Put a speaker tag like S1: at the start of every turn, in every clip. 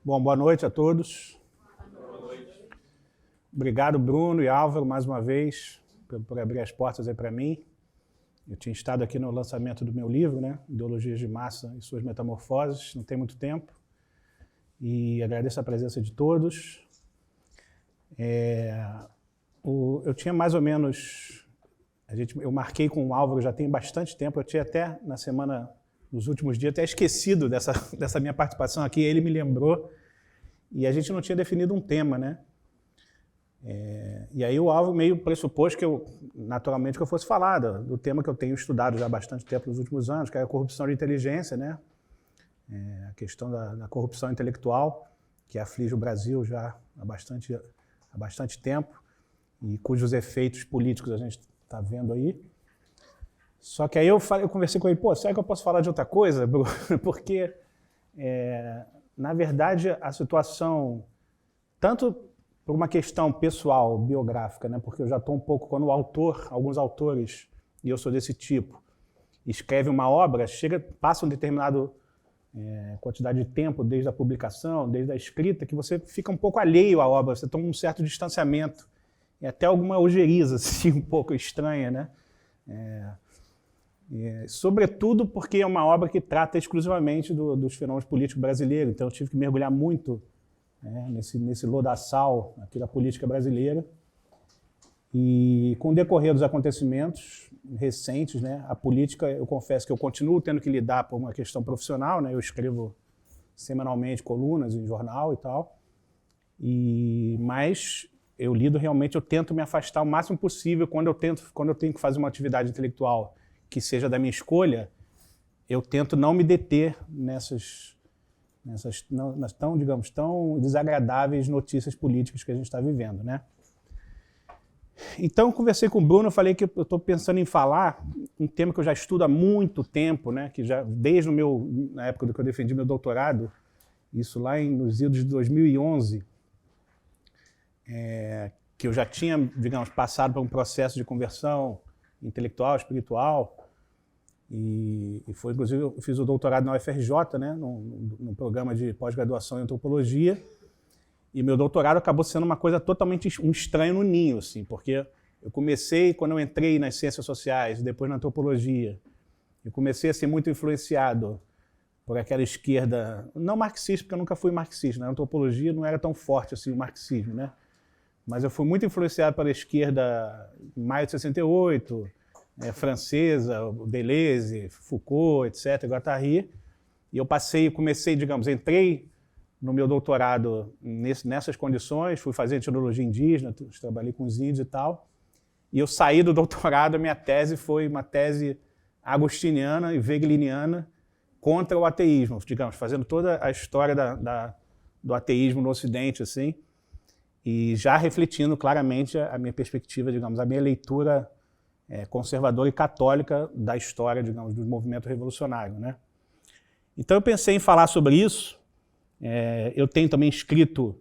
S1: Bom, boa noite a todos. Boa noite. Obrigado, Bruno e Álvaro, mais uma vez, por abrir as portas aí para mim. Eu tinha estado aqui no lançamento do meu livro, né? Ideologias de Massa e Suas Metamorfoses, não tem muito tempo. E agradeço a presença de todos. Eu tinha mais ou menos... Eu marquei com o Álvaro já tem bastante tempo, eu tinha até na semana... nos últimos dias, até esquecido dessa minha participação aqui, ele me lembrou, e a gente não tinha definido um tema, né? E aí o Álvaro meio pressupôs que naturalmente, que eu fosse falar do tema que eu tenho estudado já há bastante tempo nos últimos anos, que é a corrupção de inteligência, né? A questão da corrupção intelectual, que aflige o Brasil já há bastante tempo, e cujos efeitos políticos a gente está vendo aí. Só que aí eu conversei com ele, será que eu posso falar de outra coisa, Bruno? Porque, na verdade, a situação, tanto por uma questão pessoal, biográfica, né? Porque eu já estou um pouco, quando alguns autores, e eu sou desse tipo, escreve uma obra, passa uma determinada quantidade de tempo, desde a publicação, desde a escrita, que você fica um pouco alheio à obra, você toma um certo distanciamento, e até alguma ojeriza, assim, um pouco estranha, né? Sobretudo porque é uma obra que trata exclusivamente dos fenômenos políticos brasileiros, então eu tive que mergulhar muito nesse lodaçal aqui da política brasileira. E com o decorrer dos acontecimentos recentes, né, a política, eu confesso que eu continuo tendo que lidar por uma questão profissional, né, eu escrevo semanalmente colunas em jornal e tal, mas eu tento me afastar o máximo possível quando eu tenho que fazer uma atividade intelectual que seja da minha escolha, eu tento não me deter nessas tão desagradáveis notícias políticas que a gente está vivendo, né? Então, eu conversei com o Bruno, eu falei que eu estou pensando em falar um tema que eu já estudo há muito tempo, né? Que já desde na época do que eu defendi meu doutorado, isso lá nos idos de 2011, que eu já tinha, digamos, passado por um processo de conversão intelectual, espiritual, e foi, inclusive, eu fiz o doutorado na UFRJ, né, num programa de pós-graduação em antropologia, e meu doutorado acabou sendo uma coisa totalmente um estranho no ninho, assim, porque eu comecei, quando eu entrei nas ciências sociais, depois na antropologia, eu comecei a ser muito influenciado por aquela esquerda, não marxista, porque eu nunca fui marxista, na antropologia não era tão forte assim o marxismo, né? Mas eu fui muito influenciado pela esquerda Maio de 68, francesa, Deleuze, Foucault, etc., Guattari, e entrei no meu doutorado nessas condições, fui fazer etnologia indígena, trabalhei com os índios e tal, e eu saí do doutorado, a minha tese foi uma tese agostiniana e wegeliniana contra o ateísmo, digamos, fazendo toda a história do ateísmo no Ocidente, assim, e já refletindo claramente a minha perspectiva, digamos, a minha leitura conservadora e católica da história, digamos, do movimento revolucionário, né? Então eu pensei em falar sobre isso. Eu tenho também escrito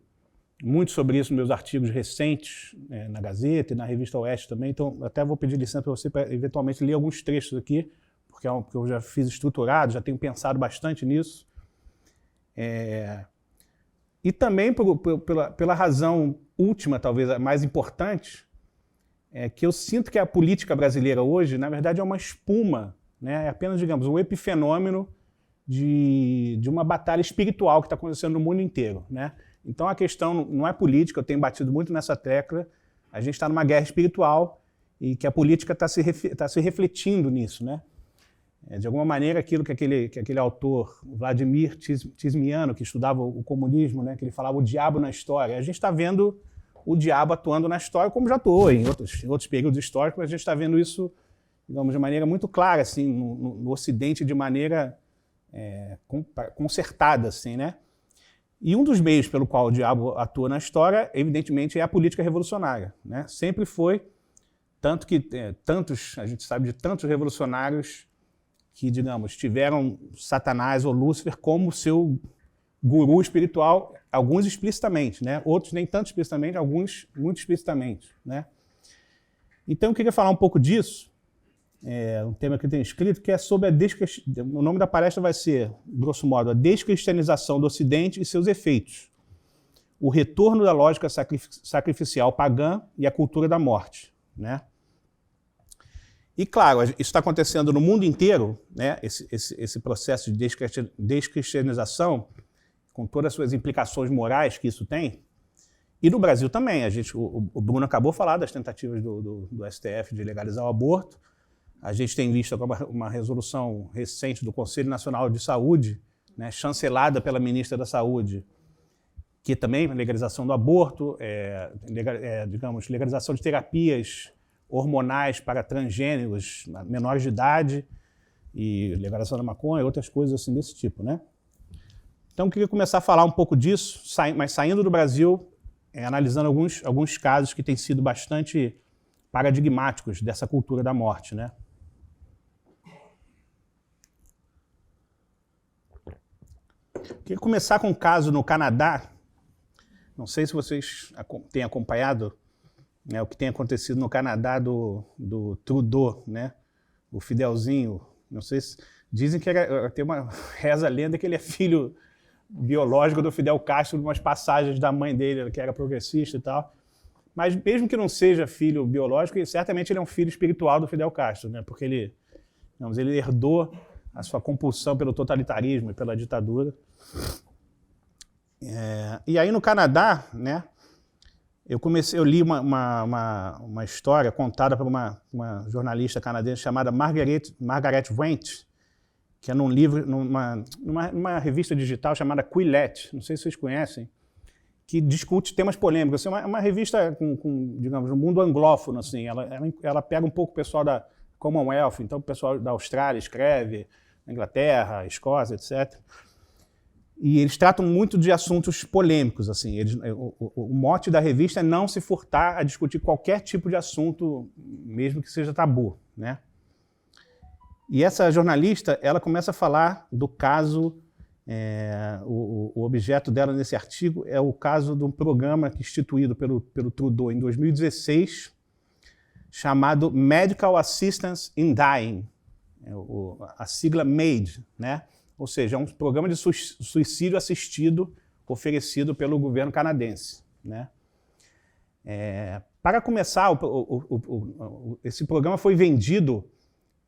S1: muito sobre isso nos meus artigos recentes, na Gazeta e na Revista Oeste também, então até vou pedir licença para você para eventualmente ler alguns trechos aqui, porque eu já fiz estruturado, já tenho pensado bastante nisso. E também pela razão última, talvez a mais importante, que eu sinto que a política brasileira hoje, na verdade, é uma espuma, né? É apenas, digamos, um epifenômeno de uma batalha espiritual que está acontecendo no mundo inteiro, né? Então a questão não é política, eu tenho batido muito nessa tecla, a gente está numa guerra espiritual e que a política está se refletindo nisso, né? De alguma maneira, aquilo que aquele autor, Vladimir Tismiano, que estudava o comunismo, né, que ele falava o diabo na história, a gente está vendo o diabo atuando na história, como já atuou em outros períodos históricos, mas a gente está vendo isso, digamos, de maneira muito clara, assim, no Ocidente, de maneira concertada, assim, né? E um dos meios pelo qual o diabo atua na história, evidentemente, é a política revolucionária, né? Sempre foi, tanto que a gente sabe de tantos revolucionários que, digamos, tiveram Satanás ou Lúcifer como seu guru espiritual, alguns explicitamente, né? Outros nem tanto explicitamente, alguns muito explicitamente, né? Então eu queria falar um pouco disso um tema que eu tenho escrito, que é sobre o nome da palestra vai ser, grosso modo, a descristianização do Ocidente e seus efeitos. O retorno da lógica sacrificial pagã e a cultura da morte, né? E, claro, isso está acontecendo no mundo inteiro, né? Esse processo de descristianização, com todas as suas implicações morais que isso tem. E no Brasil também. O Bruno acabou de falar das tentativas do STF de legalizar o aborto. A gente tem visto agora uma resolução recente do Conselho Nacional de Saúde, né, chancelada pela ministra da Saúde, que também legalização do aborto, digamos, legalização de terapias hormonais para transgêneros menores de idade e legalização da maconha, outras coisas assim desse tipo, né? Então, eu queria começar a falar um pouco disso, mas saindo do Brasil, analisando alguns casos que têm sido bastante paradigmáticos dessa cultura da morte, né? Eu queria começar com um caso no Canadá. Não sei se vocês têm acompanhado, né, o que tem acontecido no Canadá do Trudeau, né? O Fidelzinho. Não sei se dizem que tem reza a lenda que ele é filho biológico do Fidel Castro, de umas passagens da mãe dele, que era progressista e tal. Mas mesmo que não seja filho biológico, certamente ele é um filho espiritual do Fidel Castro, né? Porque ele herdou a sua compulsão pelo totalitarismo e pela ditadura. E aí no Canadá, né? Eu li uma história contada por uma jornalista canadense chamada Margaret Went, que é num livro, numa revista digital chamada Quillette, não sei se vocês conhecem, que discute temas polêmicos. É uma revista digamos, um mundo anglófono, assim. Ela pega um pouco o pessoal da Commonwealth, então o pessoal da Austrália escreve, na Inglaterra, Escócia, etc. E eles tratam muito de assuntos polêmicos, assim. O mote da revista é não se furtar a discutir qualquer tipo de assunto, mesmo que seja tabu, né? E essa jornalista, ela começa a falar do caso, o objeto dela nesse artigo é o caso de um programa instituído pelo Trudeau em 2016, chamado Medical Assistance in Dying, a sigla MAID, né? Ou seja, é um programa de suicídio assistido oferecido pelo governo canadense, né? Para começar, esse programa foi vendido,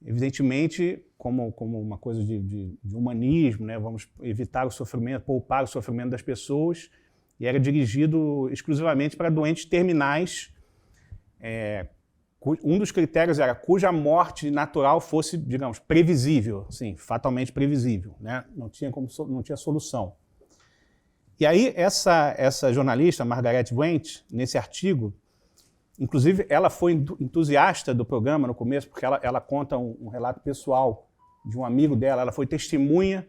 S1: evidentemente, como uma coisa de humanismo, né? Vamos evitar o sofrimento, poupar o sofrimento das pessoas, e era dirigido exclusivamente para doentes terminais. Um dos critérios era cuja morte natural fosse, digamos, previsível, sim, fatalmente previsível, né? Não tinha solução. E aí essa jornalista, Margaret Went, nesse artigo, inclusive ela foi entusiasta do programa no começo, porque ela conta um relato pessoal de um amigo dela. Ela foi testemunha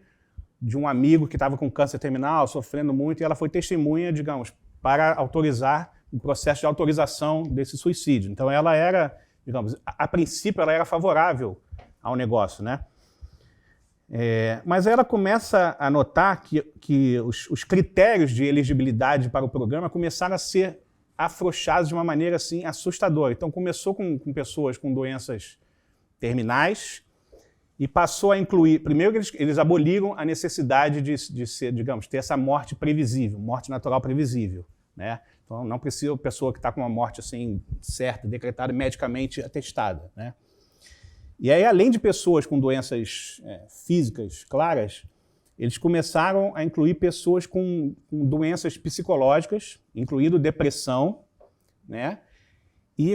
S1: de um amigo que estava com câncer terminal, sofrendo muito, e ela foi testemunha, digamos, para autorizar o processo de autorização desse suicídio. Então ela era, digamos, a princípio ela era favorável ao negócio, né? Mas ela começa a notar que os critérios de elegibilidade para o programa começaram a ser afrouxados de uma maneira assim assustadora. Então começou com pessoas com doenças terminais e passou a incluir, primeiro eles aboliram a necessidade de ser, digamos, ter essa morte previsível, morte natural previsível, né? Então, não precisa pessoa que está com uma morte assim, certa, decretada, medicamente atestada, né? E aí, além de pessoas com doenças físicas claras, eles começaram a incluir pessoas com doenças psicológicas, incluindo depressão, né? E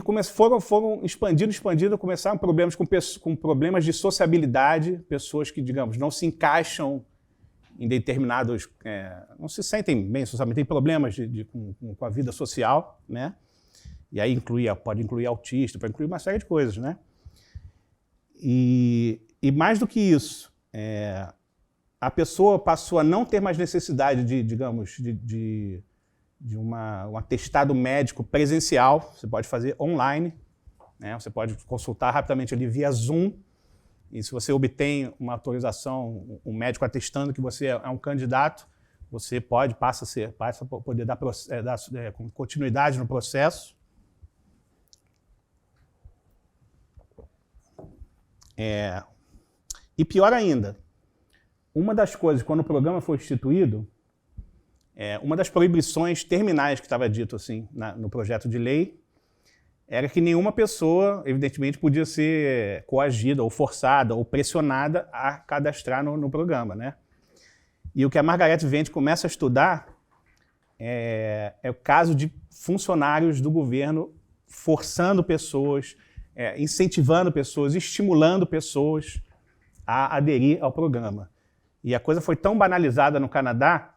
S1: foram expandindo, começaram problemas com problemas de sociabilidade, pessoas que, digamos, não se encaixam em determinados... não se sentem bem socialmente, têm problemas com a vida social, né? E aí pode incluir autista, pode incluir uma série de coisas, né? E mais do que isso, a pessoa passou a não ter mais necessidade de um atestado médico presencial. Você pode fazer online, né? Você pode consultar rapidamente ali via Zoom. E se você obtém uma autorização, um médico atestando que você é um candidato, você passa a poder dar continuidade no processo. E pior ainda, uma das coisas, quando o programa foi instituído, uma das proibições terminais que estava dito assim, no projeto de lei era que nenhuma pessoa, evidentemente, podia ser coagida ou forçada ou pressionada a cadastrar no programa, né? E o que a Margareth Vende começa a estudar é o caso de funcionários do governo forçando pessoas, incentivando pessoas, estimulando pessoas a aderir ao programa. E a coisa foi tão banalizada no Canadá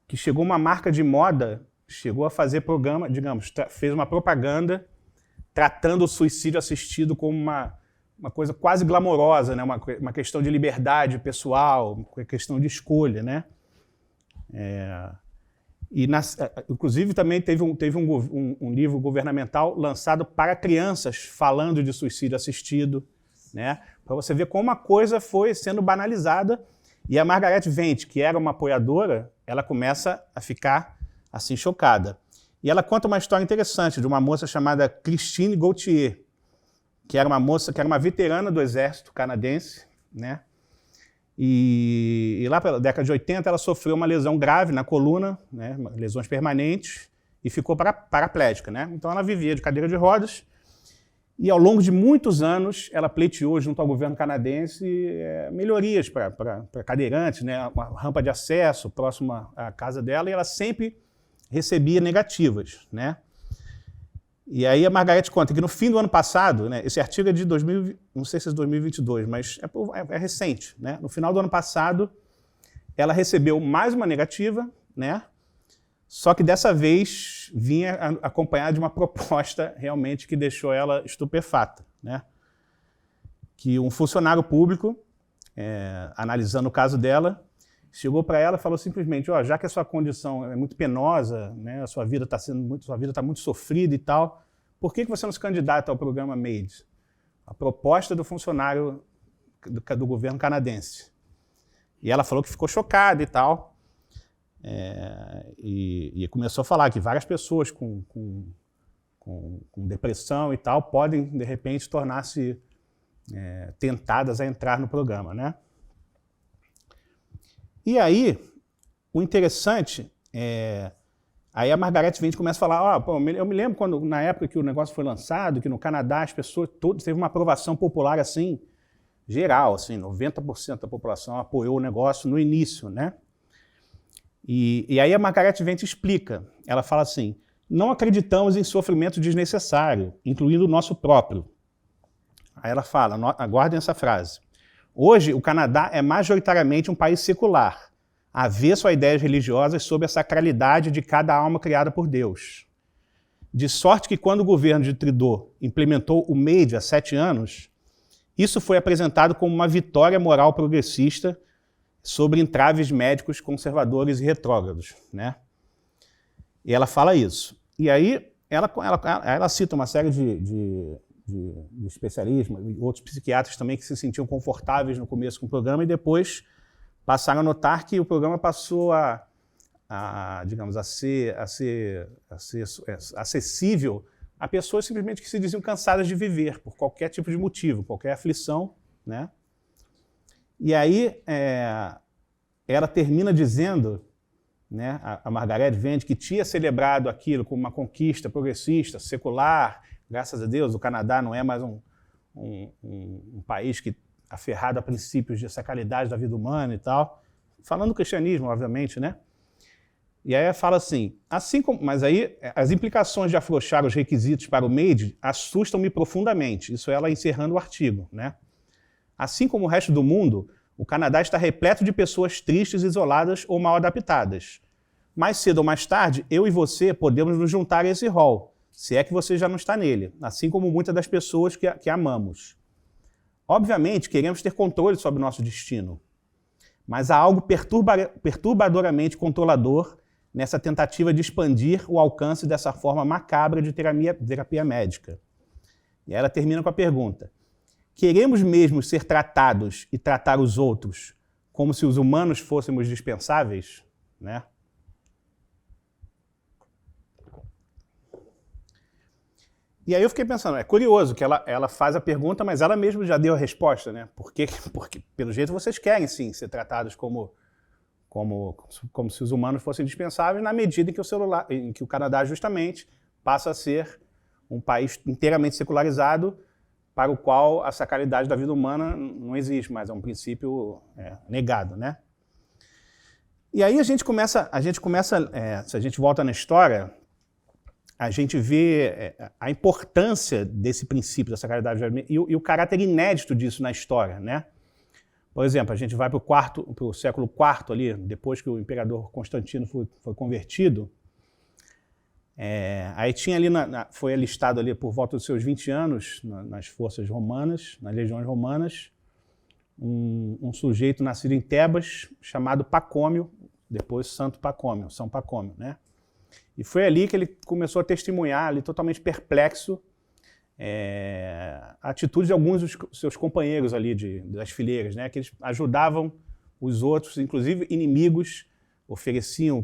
S1: que chegou uma marca de moda, chegou a fazer programa, digamos, fez uma propaganda tratando o suicídio assistido como uma coisa quase glamourosa, né? Uma questão de liberdade pessoal, uma questão de escolha, né? Inclusive também teve um livro governamental lançado para crianças falando de suicídio assistido, né? Para você ver como a coisa foi sendo banalizada. E a Margareth Vende, que era uma apoiadora, ela começa a ficar assim chocada. E ela conta uma história interessante de uma moça chamada Christine Gauthier, que era uma veterana do exército canadense, né? E lá pela década de 80 ela sofreu uma lesão grave na coluna, né? Lesões permanentes, e ficou paraplégica, né? Então ela vivia de cadeira de rodas. E ao longo de muitos anos, ela pleiteou junto ao governo canadense melhorias para cadeirantes, né? Uma rampa de acesso próxima à casa dela, e ela sempre recebia negativas, né? E aí a Margareth conta que no fim do ano passado, né, esse artigo é de 2000, não sei se é 2022, mas é recente, né? No final do ano passado, ela recebeu mais uma negativa, né? Só que dessa vez vinha acompanhada de uma proposta realmente que deixou ela estupefata, né? Que um funcionário público, analisando o caso dela, chegou para ela e falou simplesmente: já que a sua condição é muito penosa, né, a sua vida está muito sofrida e tal, por que você não se candidata ao programa MAID? A proposta do funcionário do governo canadense. E ela falou que ficou chocada e tal. E começou a falar que várias pessoas com depressão e tal podem, de repente, tornar-se tentadas a entrar no programa, né? E aí, o interessante aí a Margareth Vende começa a falar: eu me lembro quando, na época que o negócio foi lançado, que no Canadá as pessoas todas teve uma aprovação popular assim, geral, assim, 90% da população apoiou o negócio no início, né? E aí a Margareth Vende explica, ela fala assim: não acreditamos em sofrimento desnecessário, incluindo o nosso próprio. Aí ela fala, aguardem essa frase: hoje o Canadá é majoritariamente um país secular, avesso a ideias religiosas sobre a sacralidade de cada alma criada por Deus. De sorte que quando o governo de Trudeau implementou o MAID há 7 anos, isso foi apresentado como uma vitória moral progressista sobre entraves médicos conservadores e retrógrados, né? E ela fala isso. E aí ela cita uma série de especialistas e outros psiquiatras também que se sentiam confortáveis no começo com o programa e depois passaram a notar que o programa passou digamos, a ser acessível a pessoas simplesmente que se diziam cansadas de viver por qualquer tipo de motivo, qualquer aflição, né? E aí ela termina dizendo, né, a Margareth Vende, que tinha celebrado aquilo como uma conquista progressista, secular. Graças a Deus, o Canadá não é mais um país aferrado a princípios de sacralidade da vida humana e tal. Falando do cristianismo, obviamente, né? E aí ela fala assim mas aí as implicações de afrouxar os requisitos para o MAID assustam-me profundamente. Isso é ela encerrando o artigo, né? Assim como o resto do mundo, o Canadá está repleto de pessoas tristes, isoladas ou mal adaptadas. Mais cedo ou mais tarde, eu e você podemos nos juntar a esse rol, se é que você já não está nele, assim como muitas das pessoas que amamos. Obviamente, queremos ter controle sobre o nosso destino, mas há algo perturbadoramente controlador nessa tentativa de expandir o alcance dessa forma macabra de terapia médica. E ela termina com a pergunta: queremos mesmo ser tratados e tratar os outros como se os humanos fôssemos dispensáveis? Né? E aí eu fiquei pensando, é curioso que ela faz a pergunta, mas ela mesma já deu a resposta, né? Porque, pelo jeito, vocês querem, sim, ser tratados como se os humanos fossem indispensáveis, na medida em que o Canadá, justamente, passa a ser um país inteiramente secularizado, para o qual a sacralidade da vida humana não existe, mas é um princípio negado, né? E aí a gente começa, se a gente volta na história, a gente vê a importância desse princípio da sacralidade da vida e o caráter inédito disso na história, né? Por exemplo, a gente vai para o século IV ali, depois que o imperador Constantino foi convertido, aí tinha ali, foi alistado ali por volta dos seus 20 anos nas forças romanas, nas legiões romanas, um sujeito nascido em Tebas, chamado Pacômio, depois Santo Pacômio, São Pacômio, né? E foi ali que ele começou a testemunhar, ali, totalmente perplexo, a atitude de alguns dos seus companheiros ali das fileiras, né? Que eles ajudavam os outros, inclusive inimigos,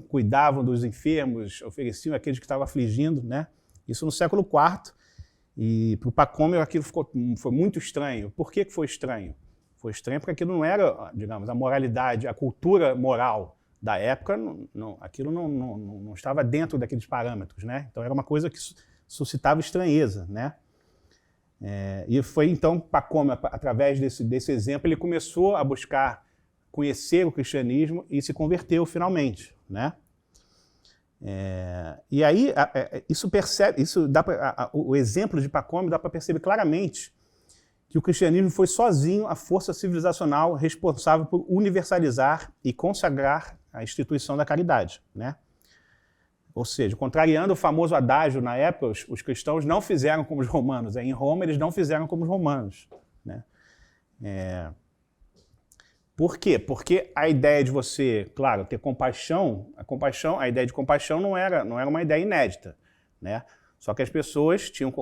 S1: cuidavam dos enfermos, ofereciam aqueles que estavam afligindo, né? Isso no século IV. E para o Pacômio aquilo foi muito estranho. Por que foi estranho? Foi estranho porque aquilo não era, digamos, a moralidade, a cultura moral da época, aquilo não estava dentro daqueles parâmetros, né? Então era uma coisa que suscitava estranheza, né? E foi então Pacômio, através desse exemplo, ele começou a buscar conhecer o cristianismo e se converteu finalmente, né? E aí o exemplo de Pacômio dá para perceber claramente que o cristianismo foi sozinho a força civilizacional responsável por universalizar e consagrar a instituição da caridade, né? Ou seja, contrariando o famoso adágio na época, os cristãos não fizeram como os romanos. Em Roma, eles não fizeram como os romanos, né? Por quê? Porque a ideia de você, claro, ter compaixão, a ideia de compaixão não era uma ideia inédita, né? Só que as pessoas tinham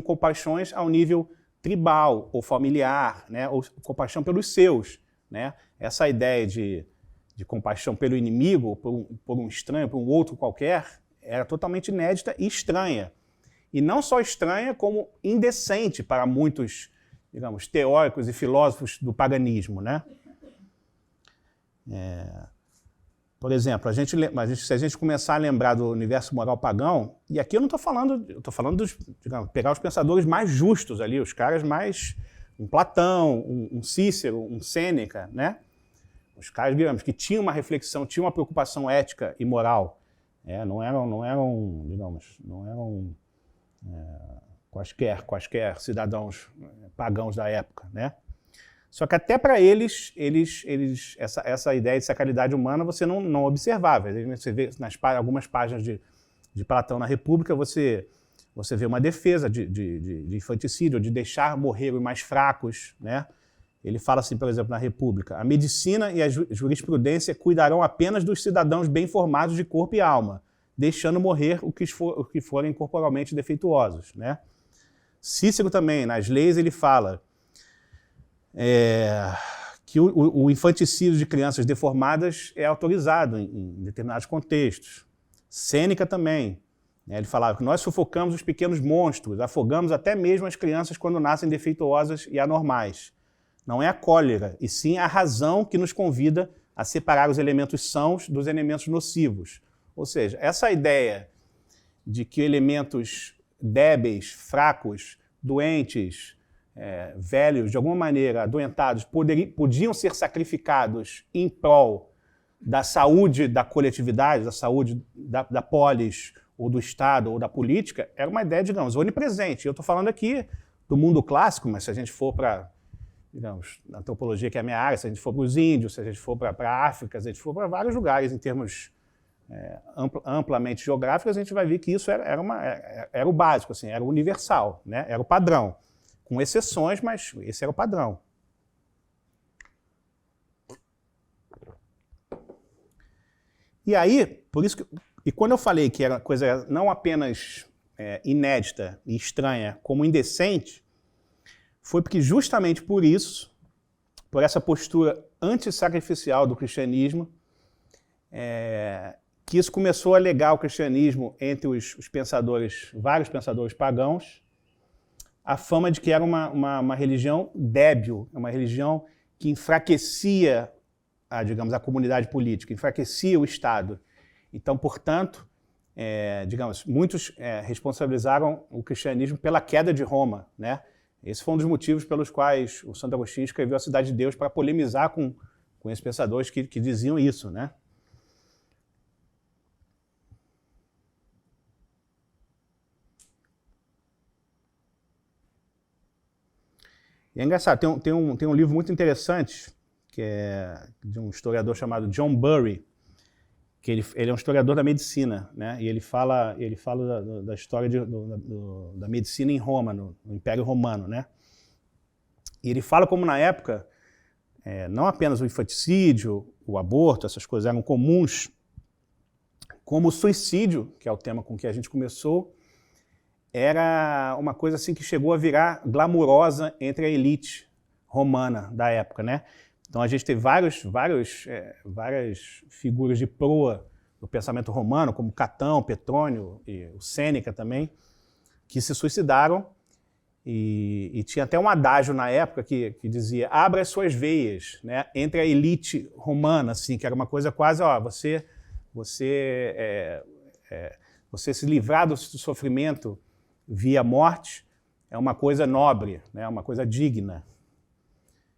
S1: compaixões ao nível tribal ou familiar, né? Ou compaixão pelos seus, né? Essa ideia de compaixão pelo inimigo, por um estranho, por um outro qualquer, era totalmente inédita e estranha. E não só estranha, como indecente para muitos, digamos, teóricos e filósofos do paganismo, né? Por exemplo, se a gente começar a lembrar do universo moral pagão, e aqui eu não estou falando, eu estou falando pegar os pensadores mais justos ali, os caras mais, um Platão, um Cícero, um Sêneca, né? Os caras, digamos, que tinham uma reflexão, tinham uma preocupação ética e moral, não eram quaisquer cidadãos pagãos da época, né? Só que até para eles essa ideia de sacralidade humana você não observava. Você vê algumas páginas de Platão na República, você vê uma defesa de infanticídio, de deixar morrer os mais fracos, né? Ele fala assim, por exemplo, na República: a medicina e a jurisprudência cuidarão apenas dos cidadãos bem formados de corpo e alma, deixando morrer os que forem corporalmente defeituosos, né? Cícero também, nas leis, ele fala que o infanticídio de crianças deformadas é autorizado em determinados contextos. Sêneca também, né? Ele falava que nós sufocamos os pequenos monstros, afogamos até mesmo as crianças quando nascem defeituosas e anormais. Não é a cólera, e sim a razão que nos convida a separar os elementos sãos dos elementos nocivos. Ou seja, essa ideia de que elementos débeis, fracos, doentes, velhos, de alguma maneira adoentados, podiam ser sacrificados em prol da saúde da coletividade, da saúde da polis, ou do Estado, ou da política, era uma ideia, digamos, onipresente. Eu estou falando aqui do mundo clássico, mas se a gente for para, digamos, na antropologia, que é a minha área, se a gente for para os índios, se a gente for para a África, se a gente for para vários lugares em termos amplamente geográficos, a gente vai ver que isso era o básico, assim, era o universal, né? Era o padrão. Com exceções, mas esse era o padrão. E aí, por isso e quando eu falei que era coisa não apenas inédita e estranha, como indecente, foi porque justamente por isso, por essa postura antissacrificial do cristianismo, que isso começou a legar o cristianismo entre os pensadores, vários pensadores pagãos, a fama de que era uma religião débil, uma religião que enfraquecia digamos, a comunidade política, enfraquecia o Estado. Então, portanto, digamos, muitos responsabilizaram o cristianismo pela queda de Roma, né? Esse foi um dos motivos pelos quais o Santo Agostinho escreveu A Cidade de Deus, para polemizar com esses pensadores que diziam isso, né? E é engraçado, tem um livro muito interessante, que é de um historiador chamado John Bury, que ele é um historiador da medicina, né? E ele fala da história da medicina em Roma, no Império Romano, né? E ele fala como na época, não apenas o infanticídio, o aborto, essas coisas eram comuns, como o suicídio, que é o tema com que a gente começou, era uma coisa assim que chegou a virar glamurosa entre a elite romana da época, né? Então a gente teve várias figuras de proa do pensamento romano, como Catão, Petrônio e o Sêneca também, que se suicidaram, e tinha até um adágio na época que dizia: abra as suas veias, né, entre a elite romana, assim, que era uma coisa quase, você se livrar do sofrimento via morte é uma coisa nobre, né, uma coisa digna.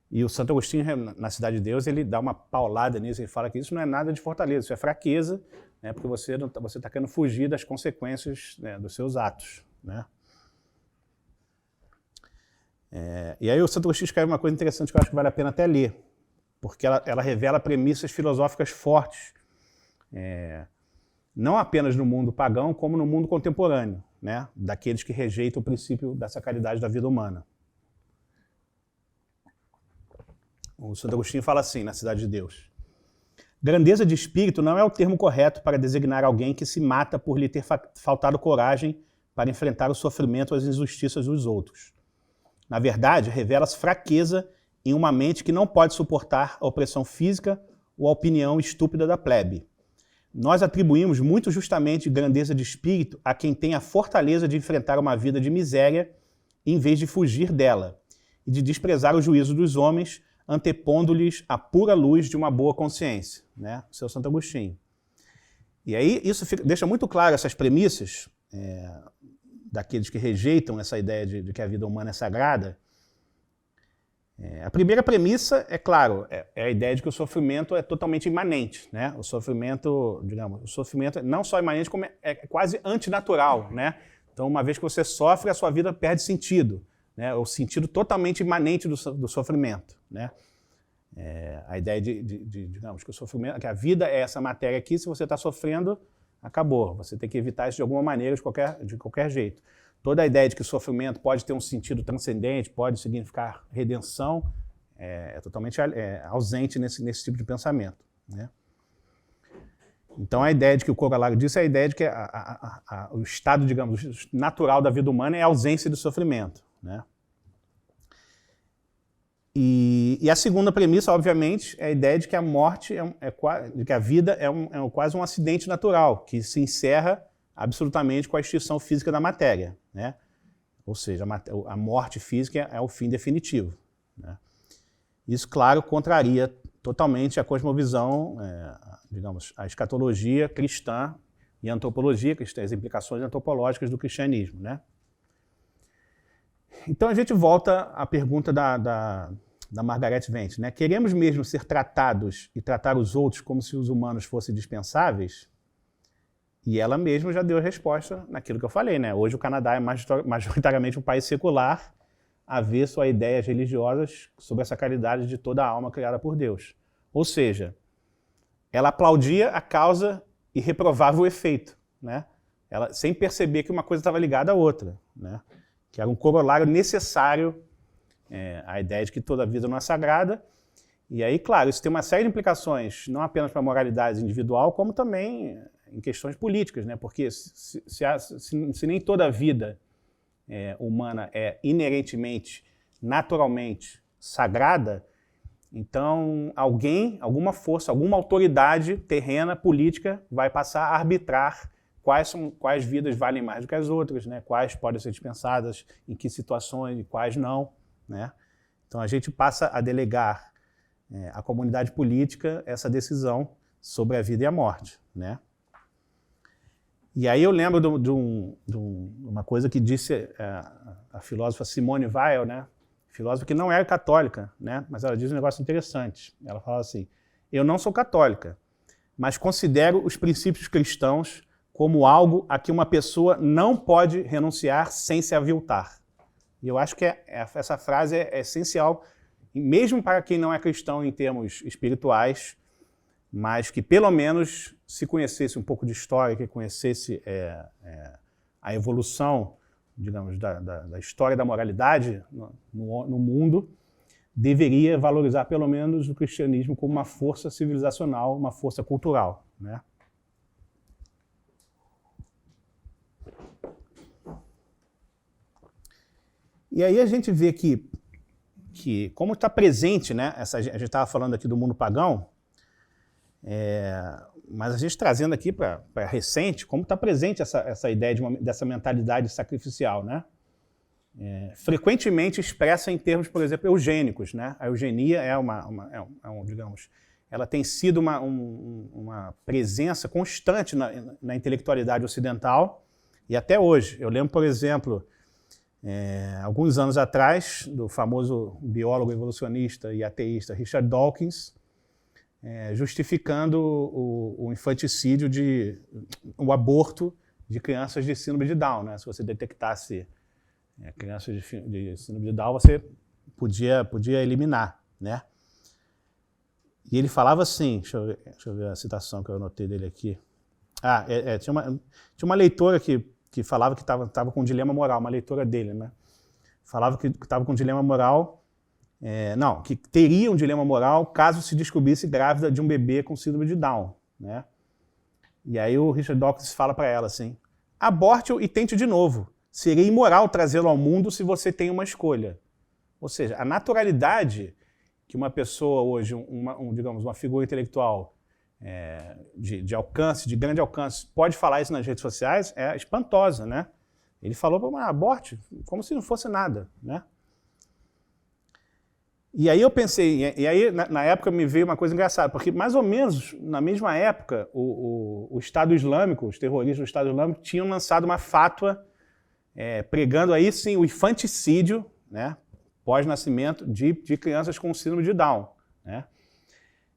S1: E o Santo Agostinho, na Cidade de Deus, ele dá uma paulada nisso, ele fala que isso não é nada de fortaleza, isso é fraqueza, né, porque você está querendo fugir das consequências, né, dos seus atos, né. E aí o Santo Agostinho escreve uma coisa interessante que eu acho que vale a pena até ler, porque ela revela premissas filosóficas fortes, não apenas no mundo pagão, como no mundo contemporâneo, né, daqueles que rejeitam o princípio da sacralidade da vida humana. O Santo Agostinho fala assim, na Cidade de Deus: grandeza de espírito não é o termo correto para designar alguém que se mata por lhe ter faltado coragem para enfrentar o sofrimento e as injustiças dos outros. Na verdade, revela-se fraqueza em uma mente que não pode suportar a opressão física ou a opinião estúpida da plebe. Nós atribuímos muito justamente grandeza de espírito a quem tem a fortaleza de enfrentar uma vida de miséria em vez de fugir dela, e de desprezar o juízo dos homens, antepondo-lhes a pura luz de uma boa consciência, né? O seu Santo Agostinho. E aí isso deixa muito claro essas premissas daqueles que rejeitam essa ideia de que a vida humana é sagrada. A primeira premissa, é claro, é a ideia de que o sofrimento é totalmente imanente, né? O sofrimento, digamos, o sofrimento não só imanente, como é quase antinatural, né? Então, uma vez que você sofre, a sua vida perde sentido, né? O sentido totalmente imanente do sofrimento, né? A ideia digamos, que o sofrimento, que a vida é essa matéria aqui, se você está sofrendo, acabou. Você tem que evitar isso de alguma maneira, de qualquer jeito. Toda a ideia de que o sofrimento pode ter um sentido transcendente, pode significar redenção, é totalmente ausente nesse tipo de pensamento, né? Então a ideia de que o corolário disso é a ideia de que o estado, digamos, natural da vida humana é a ausência do sofrimento, né? E a segunda premissa, obviamente, é a ideia de que a morte, de que a vida é quase um acidente natural, que se encerra absolutamente com a extinção física da matéria, né? Ou seja, a morte física é o fim definitivo, né? Isso, claro, contraria totalmente a cosmovisão, digamos, a escatologia cristã e a antropologia, as implicações antropológicas do cristianismo, né? Então a gente volta à pergunta da Margaret Vance, né? Queremos mesmo ser tratados e tratar os outros como se os humanos fossem dispensáveis? E ela mesma já deu a resposta naquilo que eu falei, né? Hoje o Canadá é majoritariamente um país secular, avesso a ideias religiosas sobre a sacralidade de toda a alma criada por Deus. Ou seja, ela aplaudia a causa e reprovava o efeito, né? Ela, sem perceber que uma coisa estava ligada à outra, né? Que era um corolário necessário à ideia de que toda vida não é sagrada. E aí, claro, isso tem uma série de implicações, não apenas para a moralidade individual, como também em questões políticas, né? Porque se nem toda a vida humana é inerentemente, naturalmente sagrada, Então, alguma força, alguma autoridade terrena, política, vai passar a arbitrar quais vidas valem mais do que as outras, né? Quais podem ser dispensadas, em que situações e quais não, né? Então, a gente passa a delegar à comunidade política essa decisão sobre a vida e a morte, né? E aí eu lembro de uma coisa que disse a filósofa Simone Weil, né? Filósofa que não era católica, né? Mas ela diz um negócio interessante. Ela fala assim: eu não sou católica, mas considero os princípios cristãos como algo a que uma pessoa não pode renunciar sem se aviltar. E eu acho que essa frase é essencial, mesmo para quem não é cristão em termos espirituais, mas que pelo menos se conhecesse um pouco de história, que conhecesse a evolução, digamos, da história da moralidade no mundo, deveria valorizar pelo menos o cristianismo como uma força civilizacional, uma força cultural, né? E aí a gente vê que como está presente, né? A gente estava falando aqui do mundo pagão, mas a gente trazendo aqui para recente, como está presente essa ideia dessa mentalidade sacrificial, né? Frequentemente expressa em termos, por exemplo, eugênicos, né? A eugenia digamos, ela tem sido uma presença constante na intelectualidade ocidental e até hoje. Eu lembro, por exemplo, alguns anos atrás, do famoso biólogo evolucionista e ateísta Richard Dawkins, justificando o infanticídio, o aborto de crianças de síndrome de Down, né? Se você detectasse crianças de síndrome de Down, você podia eliminar, né? E ele falava assim, deixa eu ver a citação que eu anotei dele aqui. Tinha uma leitora que falava que estava com um dilema moral, uma leitora dele, né? Falava que estava com um dilema moral, que teria um dilema moral caso se descobrisse grávida de um bebê com síndrome de Down, né? E aí o Richard Dawkins fala para ela assim: aborte-o e tente de novo. Seria imoral trazê-lo ao mundo se você tem uma escolha. Ou seja, a naturalidade que uma pessoa hoje, digamos, uma figura intelectual de alcance, de grande alcance, pode falar isso nas redes sociais, é espantosa, né? Ele falou para aborte como se não fosse nada, né? E aí eu pensei, e aí na época me veio uma coisa engraçada, porque mais ou menos na mesma época o Estado Islâmico, os terroristas do Estado Islâmico tinham lançado uma fátua pregando aí sim o infanticídio, né, pós-nascimento de crianças com síndrome de Down, né?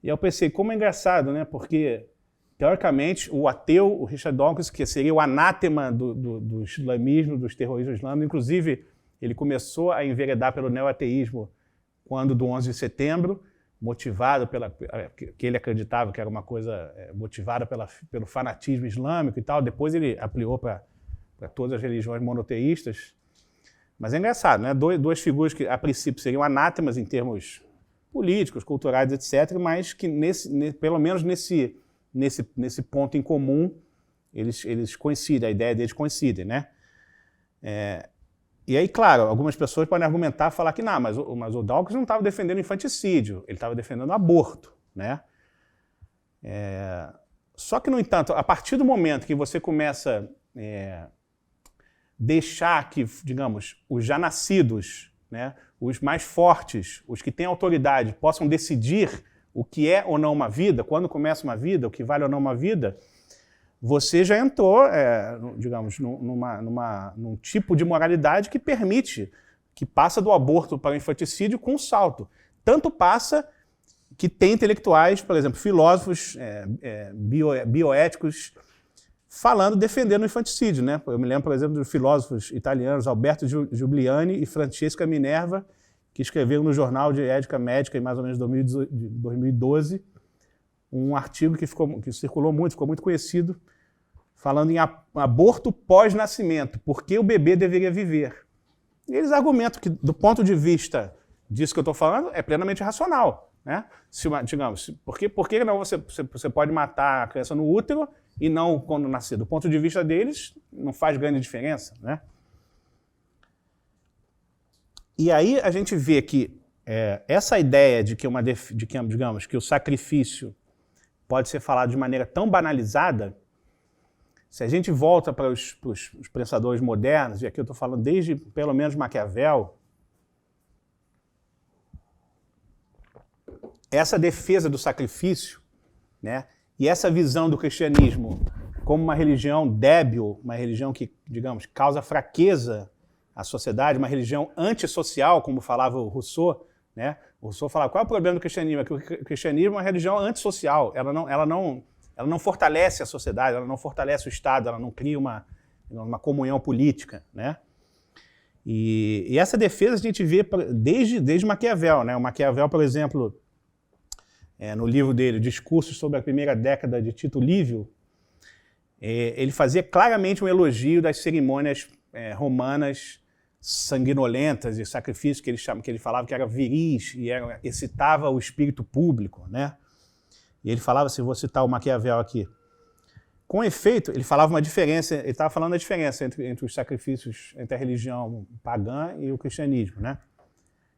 S1: E eu pensei, como é engraçado, né? Porque, teoricamente, o ateu, o Richard Dawkins, que seria o anátema do islamismo, dos terroristas islâmicos, inclusive ele começou a enveredar pelo neoateísmo quando do 11 de setembro, motivado que ele acreditava que era uma coisa motivada pelo fanatismo islâmico e tal. Depois ele ampliou para todas as religiões monoteístas. Mas é engraçado, né? Duas figuras que, a princípio, seriam anátemas em termos políticos, culturais, etc., mas que, pelo menos nesse ponto em comum, eles coincidem, a ideia deles coincide, né? E aí, claro, algumas pessoas podem argumentar, falar que não, mas o Dawkins não estava defendendo infanticídio, ele estava defendendo aborto, né? Só que, no entanto, a partir do momento que você começa a deixar que, digamos, os já nascidos, né, os mais fortes, os que têm autoridade, possam decidir o que é ou não uma vida, quando começa uma vida, o que vale ou não uma vida, você já entrou, digamos, num tipo de moralidade que permite, que passa do aborto para o infanticídio com um salto. Tanto passa que tem intelectuais, por exemplo, filósofos bioéticos, defendendo o infanticídio, né? Eu me lembro, por exemplo, dos filósofos italianos Alberto Giuliani e Francesca Minerva, que escreveram no Jornal de Ética Médica, em mais ou menos 2012, um artigo que circulou muito, ficou muito conhecido, falando em aborto pós-nascimento, por que o bebê deveria viver. E eles argumentam que, do ponto de vista disso que eu estou falando, é plenamente racional, né? Digamos, por que não você pode matar a criança no útero e não quando nascer? Do ponto de vista deles, não faz grande diferença, né? E aí a gente vê que essa ideia de que, digamos, que o sacrifício pode ser falado de maneira tão banalizada, se a gente volta para os pensadores modernos, e aqui eu estou falando desde pelo menos Maquiavel, essa defesa do sacrifício, né, e essa visão do cristianismo como uma religião débil, uma religião que, digamos, causa fraqueza à sociedade, uma religião antissocial, como falava o Rousseau, né? O Rousseau falava, qual é o problema do cristianismo? É que o cristianismo é uma religião antissocial, ela não fortalece a sociedade, ela não fortalece o Estado, ela não cria uma comunhão política, né? E essa defesa a gente vê desde Maquiavel, né? O Maquiavel, por exemplo, no livro dele, Discursos sobre a Primeira Década de Tito Livio, ele fazia claramente um elogio das cerimônias romanas sanguinolentas e sacrifícios que ele falava que era viris e excitava o espírito público, né? E ele falava, se vou citar o Maquiavel aqui, com efeito, ele falava uma diferença, ele estava falando da diferença entre os sacrifícios, entre a religião pagã e o cristianismo, né?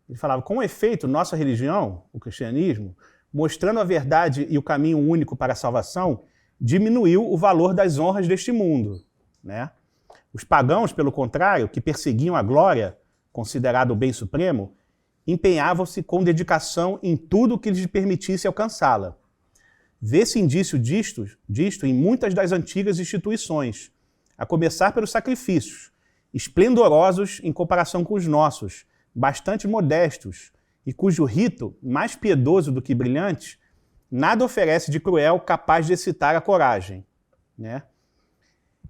S1: Ele falava, com efeito, nossa religião, o cristianismo, mostrando a verdade e o caminho único para a salvação, diminuiu o valor das honras deste mundo, né? Os pagãos, pelo contrário, que perseguiam a glória, considerado o bem supremo, empenhavam-se com dedicação em tudo que lhes permitisse alcançá-la. Vê-se indício disto em muitas das antigas instituições, a começar pelos sacrifícios, esplendorosos em comparação com os nossos, bastante modestos, e cujo rito, mais piedoso do que brilhante, nada oferece de cruel capaz de excitar a coragem, né?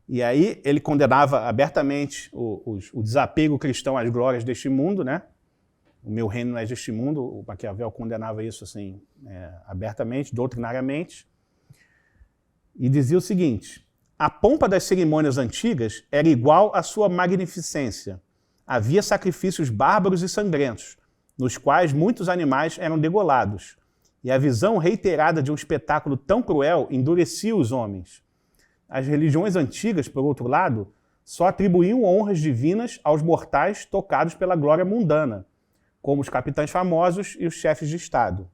S1: E aí ele condenava abertamente o desapego cristão às glórias deste mundo, né? O meu reino não é deste mundo, o Maquiavel condenava isso assim, abertamente, doutrinariamente, e dizia o seguinte, a pompa das cerimônias antigas era igual à sua magnificência. Havia sacrifícios bárbaros e sangrentos, nos quais muitos animais eram degolados, e a visão reiterada de um espetáculo tão cruel endurecia os homens. As religiões antigas, por outro lado, só atribuíam honras divinas aos mortais tocados pela glória mundana, como os capitães famosos e os chefes de Estado.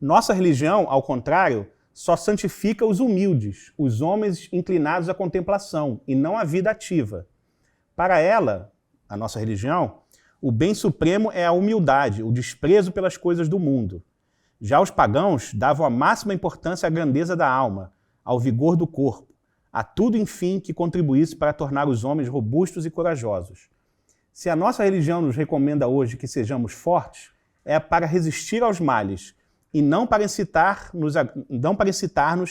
S1: Nossa religião, ao contrário, só santifica os humildes, os homens inclinados à contemplação, e não à vida ativa. Para ela, a nossa religião, o bem supremo é a humildade, o desprezo pelas coisas do mundo. Já os pagãos davam a máxima importância à grandeza da alma, ao vigor do corpo, a tudo, enfim, que contribuísse para tornar os homens robustos e corajosos. Se a nossa religião nos recomenda hoje que sejamos fortes, é para resistir aos males e não para incitar-nos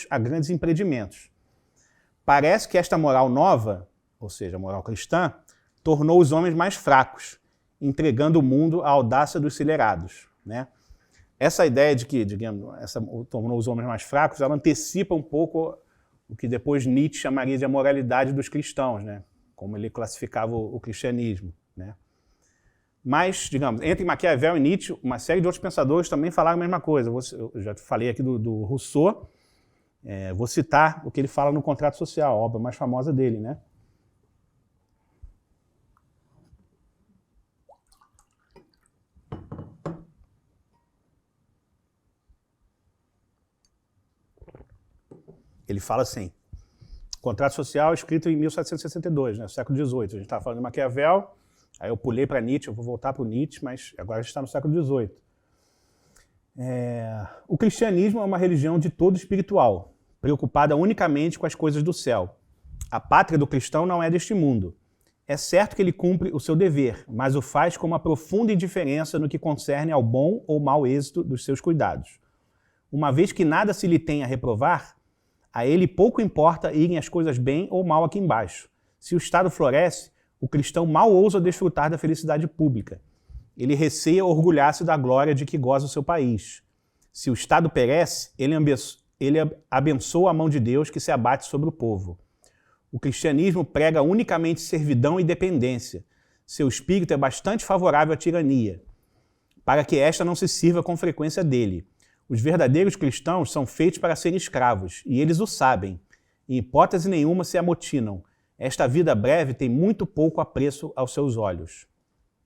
S1: a grandes empreendimentos. Parece que esta moral nova, ou seja, a moral cristã, tornou os homens mais fracos, entregando o mundo à audácia dos celerados, né? Essa ideia de que, digamos, tornou os homens mais fracos, ela antecipa um pouco o que depois Nietzsche chamaria de a moralidade dos cristãos, né? Como ele classificava o cristianismo, né? Mas, digamos, entre Maquiavel e Nietzsche, uma série de outros pensadores também falaram a mesma coisa. Eu já falei aqui do Rousseau, vou citar o que ele fala no Contrato Social, a obra mais famosa dele, né? Ele fala assim, Contrato Social escrito em 1762, né, século XVIII. A gente estava falando de Maquiavel, aí eu pulei para Nietzsche, eu vou voltar para o Nietzsche, mas agora a gente está no século XVIII. O cristianismo é uma religião de todo espiritual, preocupada unicamente com as coisas do céu. A pátria do cristão não é deste mundo. É certo que ele cumpre o seu dever, mas o faz com uma profunda indiferença no que concerne ao bom ou mau êxito dos seus cuidados. Uma vez que nada se lhe tem a reprovar, a ele pouco importa irem as coisas bem ou mal aqui embaixo. Se o Estado floresce, o cristão mal ousa desfrutar da felicidade pública. Ele receia orgulhar-se da glória de que goza o seu país. Se o Estado perece, ele abençoa a mão de Deus que se abate sobre o povo. O cristianismo prega unicamente servidão e dependência. Seu espírito é bastante favorável à tirania, para que esta não se sirva com frequência dele. Os verdadeiros cristãos são feitos para serem escravos, e eles o sabem. Em hipótese nenhuma se amotinam. Esta vida breve tem muito pouco apreço aos seus olhos,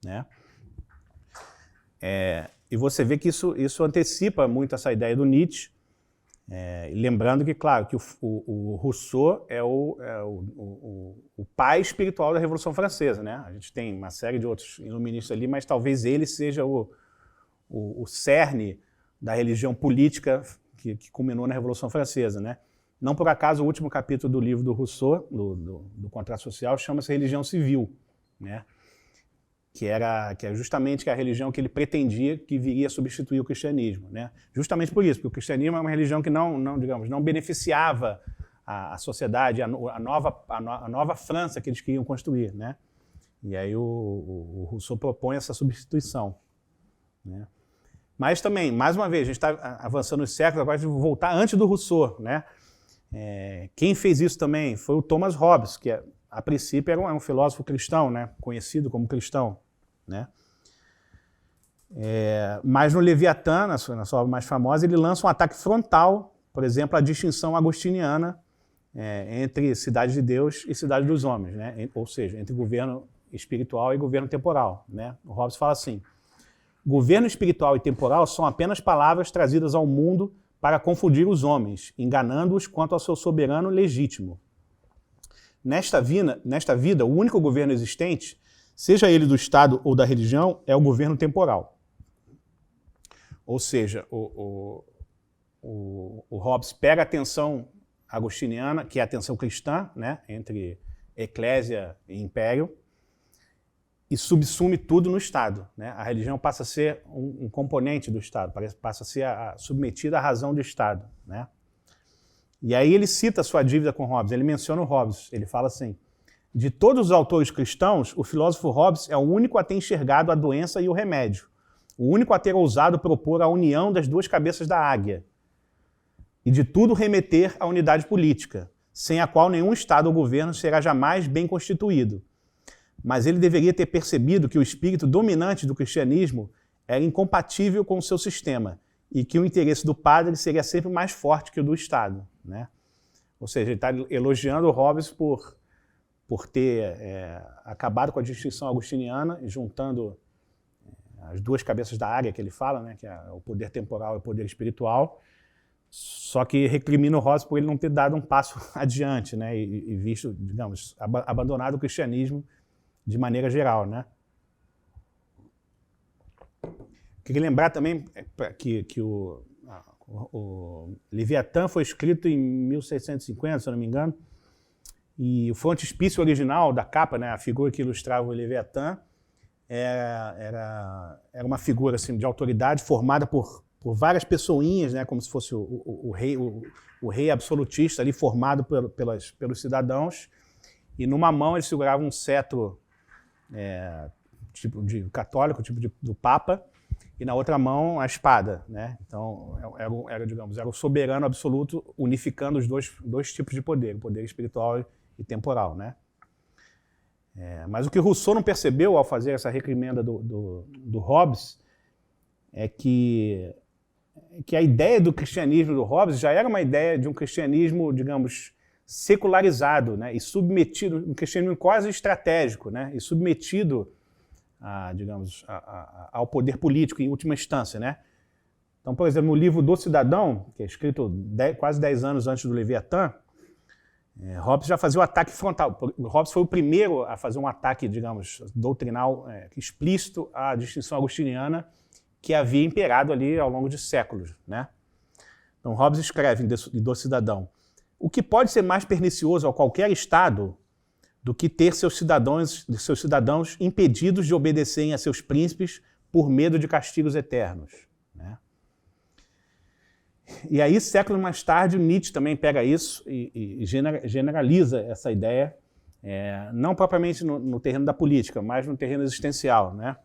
S1: né? E você vê que isso antecipa muito essa ideia do Nietzsche, lembrando que, claro, que o Rousseau é o pai espiritual da Revolução Francesa, né? A gente tem uma série de outros iluministas ali, mas talvez ele seja o cerne da religião política que culminou na Revolução Francesa, né? Não por acaso o último capítulo do livro do Rousseau, do Contrato Social, chama-se Religião Civil, né? Que é justamente a religião que ele pretendia que viria a substituir o cristianismo, né? Justamente por isso, porque o cristianismo é uma religião que não beneficiava a sociedade, a nova França que eles queriam construir, né? E aí o Rousseau propõe essa substituição, né? Mas também, mais uma vez, a gente está avançando os séculos, agora a gente vai voltar antes do Rousseau, né? Quem fez isso também foi o Thomas Hobbes, que a princípio era um filósofo cristão, né? Conhecido como cristão, né? Mas no Leviatã, na sua obra mais famosa, ele lança um ataque frontal, por exemplo, à distinção agostiniana entre cidade de Deus e cidade dos homens, né? Ou seja, entre governo espiritual e governo temporal, né? O Hobbes fala assim: governo espiritual e temporal são apenas palavras trazidas ao mundo para confundir os homens, enganando-os quanto ao seu soberano legítimo. Nesta vida, o único governo existente, seja ele do Estado ou da religião, é o governo temporal. Ou seja, o Hobbes pega a tensão agostiniana, que é a tensão cristã, né, entre eclésia e império, e subsume tudo no Estado, né? A religião passa a ser um componente do Estado, passa a ser submetida à razão do Estado, né? E aí ele cita a sua dívida com Hobbes, ele menciona o Hobbes, ele fala assim: de todos os autores cristãos, o filósofo Hobbes é o único a ter enxergado a doença e o remédio, o único a ter ousado propor a união das duas cabeças da águia, e de tudo remeter à unidade política, sem a qual nenhum Estado ou governo será jamais bem constituído. Mas ele deveria ter percebido que o espírito dominante do cristianismo era incompatível com o seu sistema e que o interesse do padre seria sempre mais forte que o do Estado, né? Ou seja, ele está elogiando o Hobbes por ter acabado com a distinção agostiniana, juntando as duas cabeças da águia que ele fala, né, que é o poder temporal e o poder espiritual, só que recrimina o Hobbes por ele não ter dado um passo adiante, né, e visto, digamos, abandonado o cristianismo de maneira geral, né? Queria lembrar também que o Leviatã foi escrito em 1650, se eu não me engano, e o frontispício original da capa, né, a figura que ilustrava o Leviatã, era uma figura assim, de autoridade formada por várias pessoinhas, né, como se fosse o rei absolutista ali formado pelos cidadãos, e numa mão ele segurava um cetro tipo de católico, tipo do Papa, e na outra mão a espada, né? Então era o soberano absoluto unificando os dois tipos de poder, o poder espiritual e temporal, né? Mas o que Rousseau não percebeu ao fazer essa recrimenda do Hobbes é que a ideia do cristianismo do Hobbes já era uma ideia de um cristianismo, digamos, secularizado, né, e submetido, um cristianismo quase estratégico, né, e submetido ao poder político em última instância, né? Então, por exemplo, no livro do Cidadão, que é escrito quase 10 anos antes do Leviatã, Hobbes já fazia o ataque frontal. Hobbes foi o primeiro a fazer um ataque, digamos, doutrinal explícito à distinção agostiniana que havia imperado ali ao longo de séculos, né? Então, Hobbes escreve em Do Cidadão: o que pode ser mais pernicioso a qualquer Estado do que ter seus cidadãos impedidos de obedecerem a seus príncipes por medo de castigos eternos, né? E aí, séculos mais tarde, Nietzsche também pega isso e generaliza essa ideia, não propriamente no terreno da política, mas no terreno existencial, né?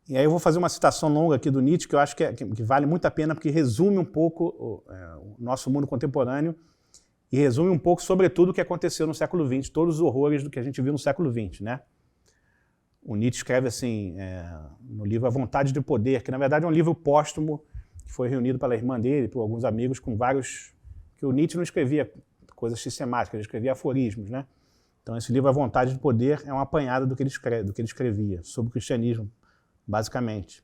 S1: E aí eu vou fazer uma citação longa aqui do Nietzsche, que eu acho que vale muito a pena, porque resume um pouco o nosso mundo contemporâneo e resume um pouco, sobretudo, o que aconteceu no século XX, todos os horrores do que a gente viu no século XX, né? O Nietzsche escreve assim, no livro A Vontade de Poder, que na verdade é um livro póstumo, que foi reunido pela irmã dele, por alguns amigos, com vários... que o Nietzsche não escrevia coisas sistemáticas, ele escrevia aforismos, né? Então esse livro A Vontade de Poder é um apanhado do que ele escrevia sobre o cristianismo, basicamente.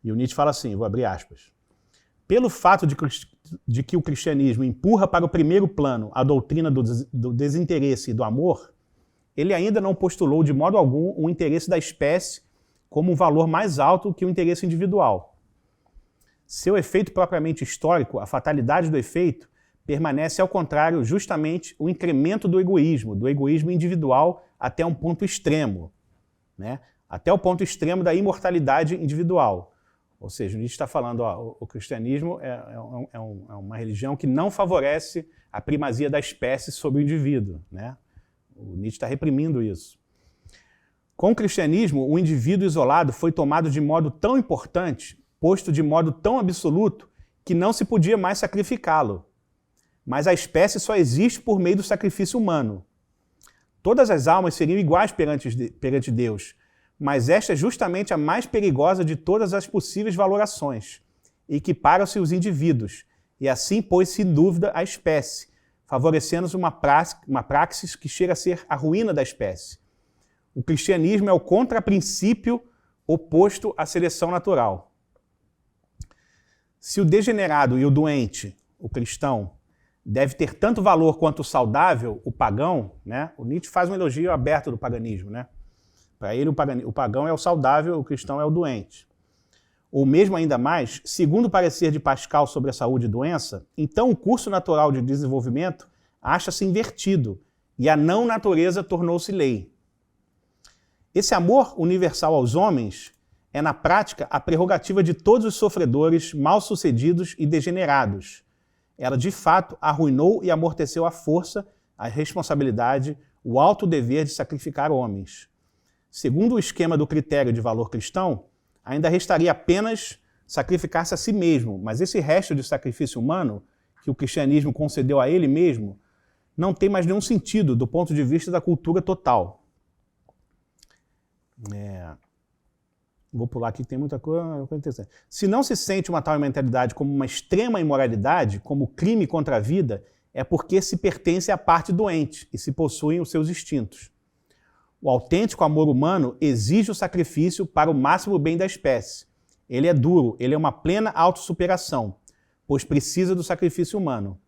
S1: E o Nietzsche fala assim, vou abrir aspas. Pelo fato de que o cristianismo empurra para o primeiro plano a doutrina do desinteresse e do amor, ele ainda não postulou de modo algum o interesse da espécie como um valor mais alto que o interesse individual. Seu efeito propriamente histórico, a fatalidade do efeito, permanece, ao contrário, justamente o incremento do egoísmo individual até um ponto extremo, né? Até o ponto extremo da imortalidade individual. Ou seja, o Nietzsche está falando, ó, o cristianismo é uma religião que não favorece a primazia da espécie sobre o indivíduo, né? O Nietzsche está reprimindo isso. Com o cristianismo, o indivíduo isolado foi tomado de modo tão importante, posto de modo tão absoluto, que não se podia mais sacrificá-lo. Mas a espécie só existe por meio do sacrifício humano. Todas as almas seriam iguais perante Deus, mas esta é justamente a mais perigosa de todas as possíveis valorações. Equiparam-se os indivíduos, e assim pôs-se em dúvida a espécie, favorecendo-se uma praxis que chega a ser a ruína da espécie. O cristianismo é o contraprincípio oposto à seleção natural. Se o degenerado e o doente, o cristão, deve ter tanto valor quanto o saudável, o pagão, né? O Nietzsche faz um elogio aberto do paganismo, né? Para ele, o pagão é o saudável, o cristão é o doente. Ou mesmo ainda mais, segundo o parecer de Pascal sobre a saúde e doença, então o curso natural de desenvolvimento acha-se invertido e a não natureza tornou-se lei. Esse amor universal aos homens é, na prática, a prerrogativa de todos os sofredores, mal-sucedidos e degenerados. Ela, de fato, arruinou e amorteceu a força, a responsabilidade, o alto dever de sacrificar homens. Segundo o esquema do critério de valor cristão, ainda restaria apenas sacrificar-se a si mesmo, mas esse resto de sacrifício humano, que o cristianismo concedeu a ele mesmo, não tem mais nenhum sentido do ponto de vista da cultura total. Vou pular aqui, tem muita coisa interessante. Se não se sente uma tal mentalidade como uma extrema imoralidade, como crime contra a vida, é porque se pertence à parte doente e se possuem os seus instintos. O autêntico amor humano exige o sacrifício para o máximo bem da espécie. Ele é duro, ele é uma plena autossuperação, pois precisa do sacrifício humano.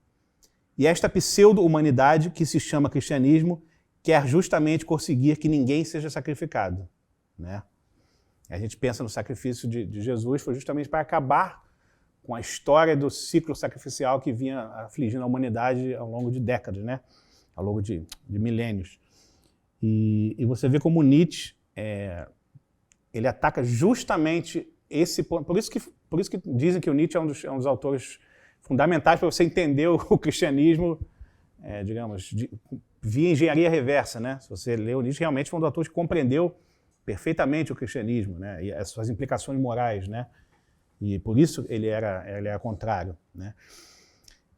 S1: E esta pseudo-humanidade, que se chama cristianismo, quer justamente conseguir que ninguém seja sacrificado, né? A gente pensa no sacrifício de Jesus, foi justamente para acabar com a história do ciclo sacrificial que vinha afligindo a humanidade ao longo de décadas, né? Ao longo de milênios. E você vê como Nietzsche, ele ataca justamente esse ponto. Por isso que dizem que o Nietzsche é um dos autores fundamentais para você entender o cristianismo, digamos, via engenharia reversa, né? Se você lê o Nietzsche, realmente foi um dos autores que compreendeu perfeitamente o cristianismo, né? E as suas implicações morais, né? E por isso ele era contrário, né?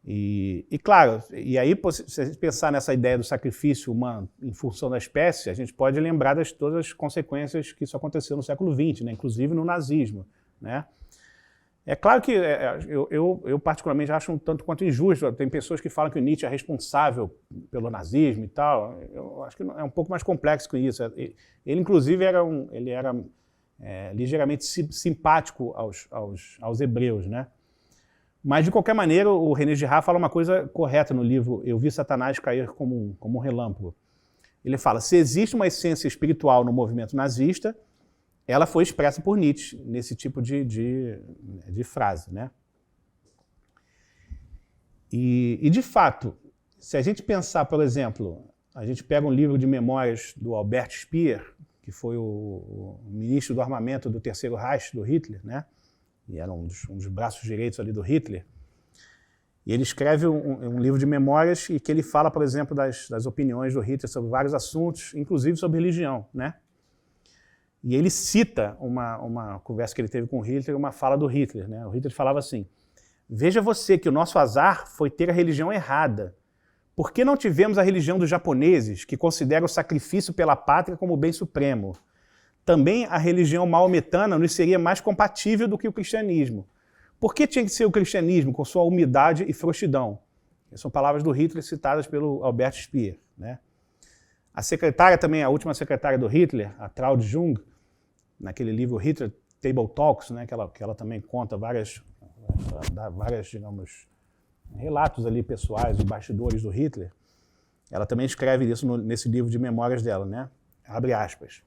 S1: E claro, e aí se a gente pensar nessa ideia do sacrifício humano em função da espécie, a gente pode lembrar de todas as consequências que isso aconteceu no século XX, né? Inclusive no nazismo, né? É claro que eu particularmente acho um tanto quanto injusto. Tem pessoas que falam que o Nietzsche é responsável pelo nazismo e tal. Eu acho que é um pouco mais complexo que isso. Ele inclusive, era ligeiramente simpático aos hebreus, né? Mas, de qualquer maneira, o René Girard fala uma coisa correta no livro Eu Vi Satanás Cair como um Relâmpago. Ele fala, se existe uma essência espiritual no movimento nazista, ela foi expressa por Nietzsche, nesse tipo de frase, né? E, de fato, se a gente pensar, por exemplo, a gente pega um livro de memórias do Albert Speer, que foi o ministro do armamento do Terceiro Reich, do Hitler, né? E era um dos braços direitos ali do Hitler. E ele escreve um livro de memórias e que ele fala, por exemplo, das opiniões do Hitler sobre vários assuntos, inclusive sobre religião, né? E ele cita uma conversa que ele teve com o Hitler, uma fala do Hitler, né? O Hitler falava assim, veja você que o nosso azar foi ter a religião errada. Por que não tivemos a religião dos japoneses, que considera o sacrifício pela pátria como bem supremo? Também a religião maometana nos seria mais compatível do que o cristianismo. Por que tinha que ser o cristianismo com sua humildade e frouxidão? Essas são palavras do Hitler citadas pelo Albert Speer, né? A secretária também, a última secretária do Hitler, a Traud Jung, naquele livro Hitler Table Talks, né, que ela também conta dá várias, digamos, relatos ali pessoais, de bastidores do Hitler. Ela também escreve isso nesse livro de memórias dela, né? Abre aspas.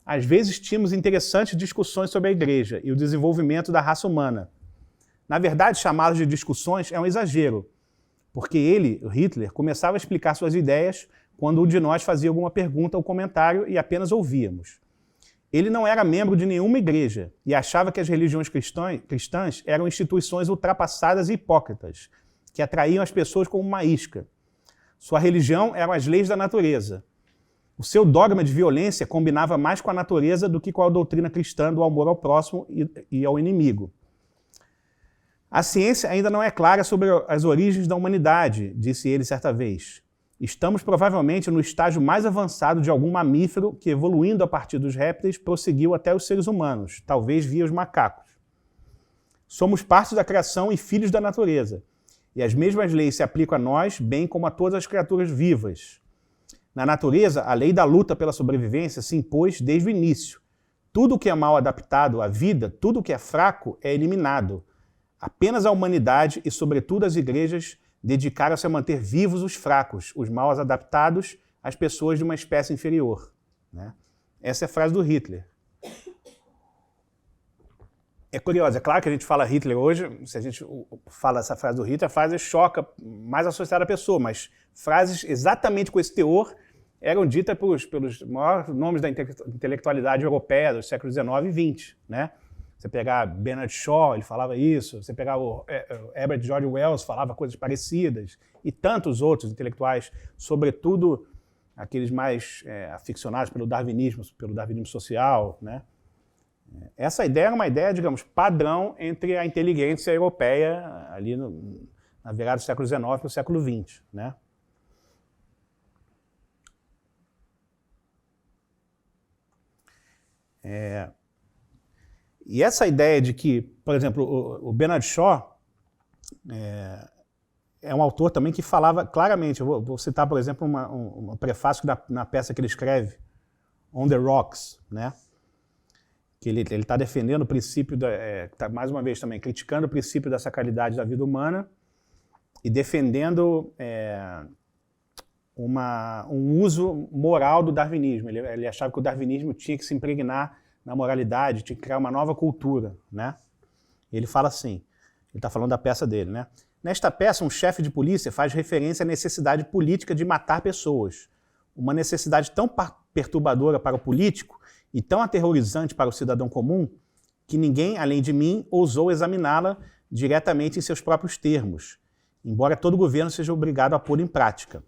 S1: Às vezes tínhamos interessantes discussões sobre a igreja e o desenvolvimento da raça humana. Na verdade, chamá-los de discussões é um exagero, porque ele, o Hitler, começava a explicar suas ideias quando um de nós fazia alguma pergunta ou comentário e apenas ouvíamos. Ele não era membro de nenhuma igreja e achava que as religiões cristãs eram instituições ultrapassadas e hipócritas, que atraíam as pessoas como uma isca. Sua religião eram as leis da natureza. O seu dogma de violência combinava mais com a natureza do que com a doutrina cristã do amor ao próximo e ao inimigo. A ciência ainda não é clara sobre as origens da humanidade, disse ele certa vez. Estamos provavelmente no estágio mais avançado de algum mamífero que, evoluindo a partir dos répteis, prosseguiu até os seres humanos, talvez via os macacos. Somos parte da criação e filhos da natureza, e as mesmas leis se aplicam a nós, bem como a todas as criaturas vivas. Na natureza, a lei da luta pela sobrevivência se impôs desde o início. Tudo o que é mal adaptado à vida, tudo o que é fraco, é eliminado. Apenas a humanidade e, sobretudo, as igrejas dedicaram-se a manter vivos os fracos, os mal adaptados, as pessoas de uma espécie inferior. Né? Essa é a frase do Hitler. É curioso, é claro que a gente fala Hitler hoje, se a gente fala essa frase do Hitler, a frase choca mais associada à pessoa, mas frases exatamente com esse teor eram ditas pelos maiores nomes da intelectualidade europeia dos séculos XIX e XX. Né? Você pegar Bernard Shaw, ele falava isso. Você pegar o Herbert George Wells, falava coisas parecidas. E tantos outros intelectuais, sobretudo aqueles mais aficionados pelo darwinismo social. Né? Essa ideia era uma ideia, digamos, padrão entre a inteligência europeia ali na virada do século XIX para o século XX. Né? E essa ideia de que, por exemplo, o Bernard Shaw é um autor também que falava claramente, eu vou citar, por exemplo, um prefácio na peça que ele escreve, On the Rocks, né? Que ele está defendendo o princípio, tá, mais uma vez também, criticando o princípio da sacralidade da vida humana e defendendo um uso moral do darwinismo. Ele achava que o darwinismo tinha que se impregnar na moralidade, tinha que criar uma nova cultura, né? Ele fala assim, ele está falando da peça dele, né? Nesta peça, um chefe de polícia faz referência à necessidade política de matar pessoas, uma necessidade tão perturbadora para o político e tão aterrorizante para o cidadão comum que ninguém, além de mim, ousou examiná-la diretamente em seus próprios termos, embora todo governo seja obrigado a pôr em prática.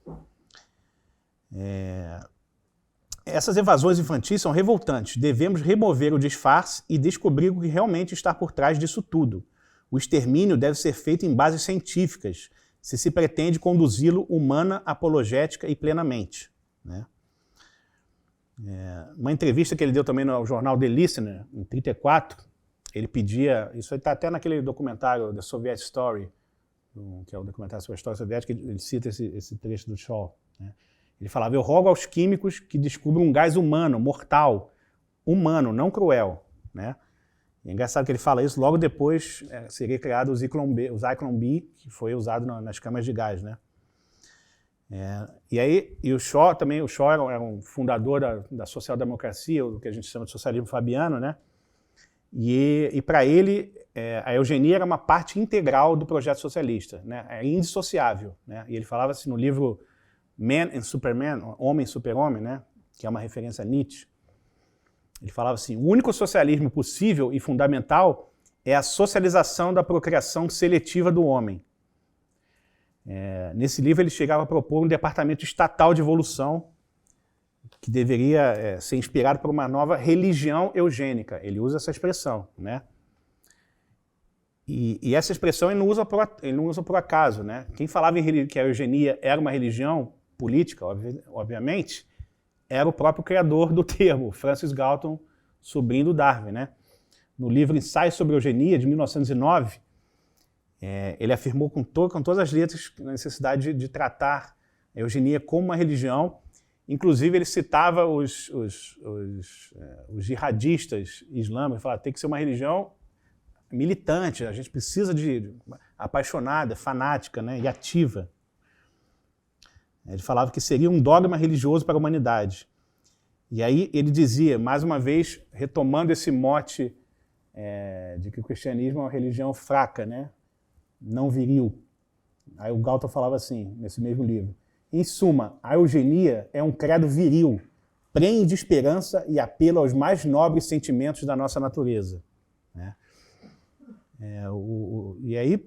S1: Essas evasões infantis são revoltantes. Devemos remover o disfarce e descobrir o que realmente está por trás disso tudo. O extermínio deve ser feito em bases científicas, se pretende conduzi-lo humana, apologética e plenamente. Né? Uma entrevista que ele deu também no jornal The Listener, em 1934, ele pedia, isso está até naquele documentário The Soviet Story, que é o documentário sobre a história soviética, ele cita esse trecho do Shaw. Né? Ele falava, eu rogo aos químicos que descubram um gás humano, mortal, humano, não cruel. Né? E é engraçado que ele fala isso, logo depois seria criado o Zyklon B, que foi usado nas câmaras de gás. Né? E o Shaw também, era um fundador da social-democracia, o que a gente chama de socialismo fabiano, né? E para ele, a eugenia era uma parte integral do projeto socialista, né? É indissociável. Né? E ele falava assim no livro Man and Superman, Homem e Super-Homem, né? Que é uma referência a Nietzsche. Ele falava assim, o único socialismo possível e fundamental é a socialização da procriação seletiva do homem. Nesse livro ele chegava a propor um departamento estatal de evolução que deveria ser inspirado por uma nova religião eugênica. Ele usa essa expressão. Né? E essa expressão ele não usa por acaso. Né? Quem falava que a eugenia era uma religião política, obviamente, era o próprio criador do termo, Francis Galton, sobrinho do Darwin. Né? No livro Ensaios sobre Eugenia, de 1909, ele afirmou com todas as letras a necessidade de tratar a eugenia como uma religião Inclusive, ele citava os jihadistas islâmicos, falava, tem que ser uma religião militante, a gente precisa de apaixonada, fanática, né, e ativa. Ele falava que seria um dogma religioso para a humanidade. E aí ele dizia, mais uma vez, retomando esse mote de que o cristianismo é uma religião fraca, né, não viril. Aí o Galton falava assim, nesse mesmo livro, em suma, a eugenia é um credo viril, prenhe de esperança e apelo aos mais nobres sentimentos da nossa natureza. Né? E aí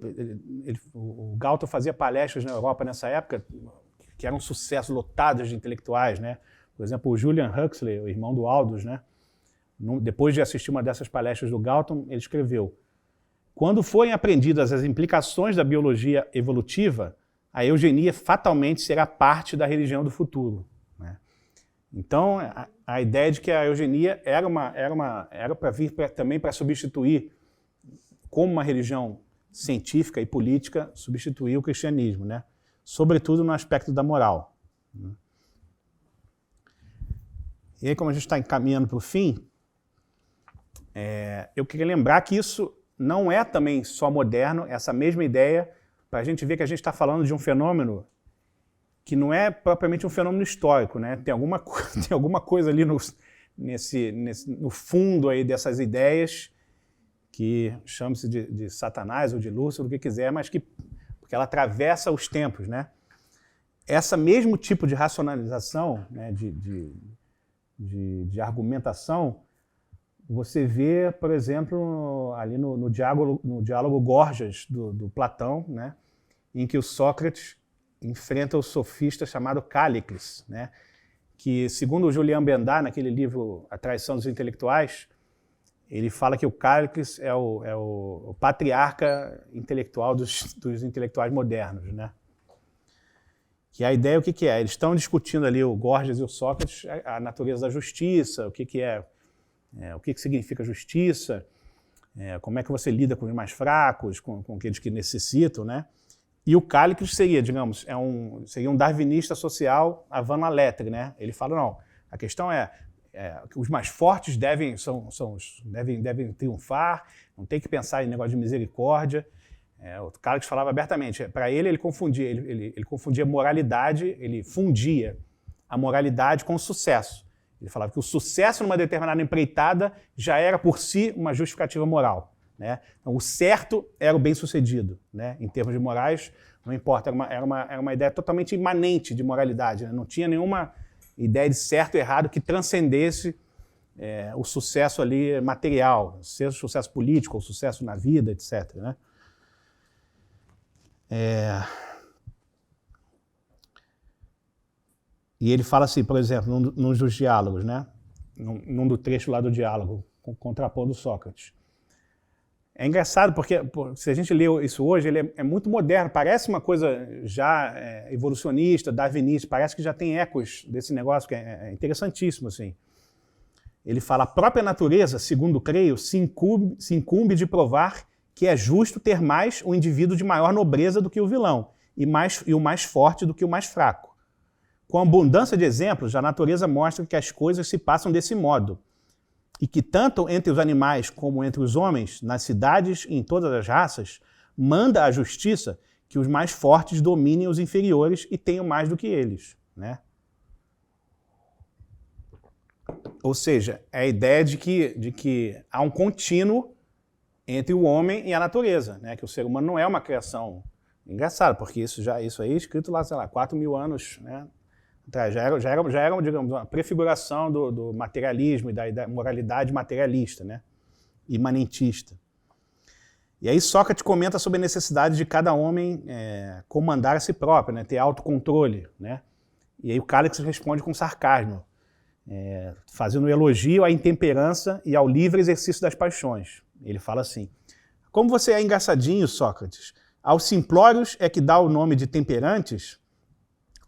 S1: o Galton fazia palestras na Europa nessa época, que eram um sucesso, lotadas de intelectuais. Né? Por exemplo, o Julian Huxley, o irmão do Aldous, né? Depois de assistir uma dessas palestras do Galton, ele escreveu, quando forem aprendidas as implicações da biologia evolutiva, a eugenia fatalmente será parte da religião do futuro. Né? Então, a ideia de que a eugenia era para vir também para substituir, como uma religião científica e política, substituir o cristianismo, né? Sobretudo no aspecto da moral. Né? E aí, como a gente está encaminhando para o fim, eu queria lembrar que isso não é também só moderno, essa mesma ideia, para a gente ver que a gente está falando de um fenômeno que não é propriamente um fenômeno histórico, né? Tem alguma coisa ali no fundo aí dessas ideias que chama-se de Satanás ou de Lúcifer, o que quiser, mas porque ela atravessa os tempos. Né? Esse mesmo tipo de racionalização, né, de argumentação, você vê, por exemplo, ali no diálogo Gorgias do Platão, né, em que o Sócrates enfrenta o sofista chamado Cállicles, né, que, segundo o Julian Bendar, naquele livro A Traição dos Intelectuais, ele fala que o Cállicles é o patriarca intelectual dos intelectuais modernos. Né? Que a ideia, o que é? Eles estão discutindo ali, o Gorgias e o Sócrates, a natureza da justiça, o que significa justiça, como é que você lida com os mais fracos, com aqueles que necessitam, né? E o Cállicles seria, digamos, seria um darwinista social avant la lettre, né? Ele fala, não, a questão que os mais fortes devem triunfar, não tem que pensar em negócio de misericórdia. O Cállicles falava abertamente, para ele confundia moralidade, ele fundia a moralidade com o sucesso. Ele falava que o sucesso numa determinada empreitada já era por si uma justificativa moral. Né? Então, o certo era o bem-sucedido. Né? Em termos de morais, não importa, era uma ideia totalmente imanente de moralidade. Né? Não tinha nenhuma ideia de certo e errado que transcendesse o sucesso ali material, seja o sucesso político, ou sucesso na vida, etc. Né? E ele fala assim, por exemplo, num dos diálogos, né? num do trecho lá do diálogo, contrapondo Sócrates. É engraçado porque, se a gente lê isso hoje, ele é muito moderno, parece uma coisa já evolucionista, darwinista, parece que já tem ecos desse negócio, que é interessantíssimo. Assim. Ele fala, a própria natureza, segundo creio, se incumbe de provar que é justo ter mais um indivíduo de maior nobreza do que o vilão, e o mais forte do que o mais fraco. Com abundância de exemplos, a natureza mostra que as coisas se passam desse modo, e que tanto entre os animais como entre os homens, nas cidades e em todas as raças, manda a justiça que os mais fortes dominem os inferiores e tenham mais do que eles. Né? Ou seja, é a ideia de que há um contínuo entre o homem e a natureza, né? Que o ser humano não é uma criação. Engraçado, porque isso aí é escrito lá, sei lá, 4.000 anos, né? Já era, digamos, uma prefiguração do materialismo e da moralidade materialista, né? Imanentista. E aí Sócrates comenta sobre a necessidade de cada homem comandar a si próprio, né? Ter autocontrole. Né? E aí o Cállicles responde com sarcasmo, fazendo um elogio à intemperança e ao livre exercício das paixões. Ele fala assim, como você é engraçadinho, Sócrates, aos simplórios é que dá o nome de temperantes.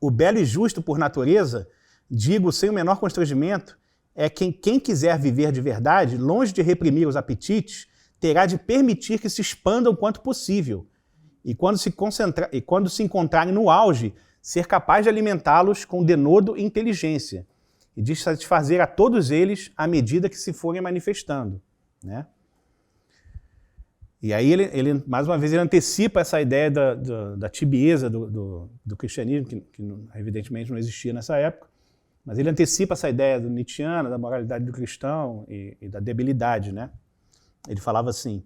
S1: O belo e justo por natureza, digo sem o menor constrangimento, é quem quiser viver de verdade, longe de reprimir os apetites, terá de permitir que se expandam quanto possível. E quando se encontrarem no auge, ser capaz de alimentá-los com denodo e inteligência, e de satisfazer a todos eles à medida que se forem manifestando, né? E aí, mais uma vez, ele antecipa essa ideia da tibieza do cristianismo, que evidentemente não existia nessa época, mas ele antecipa essa ideia do Nietzscheana, da moralidade do cristão e da debilidade, né? Ele falava assim: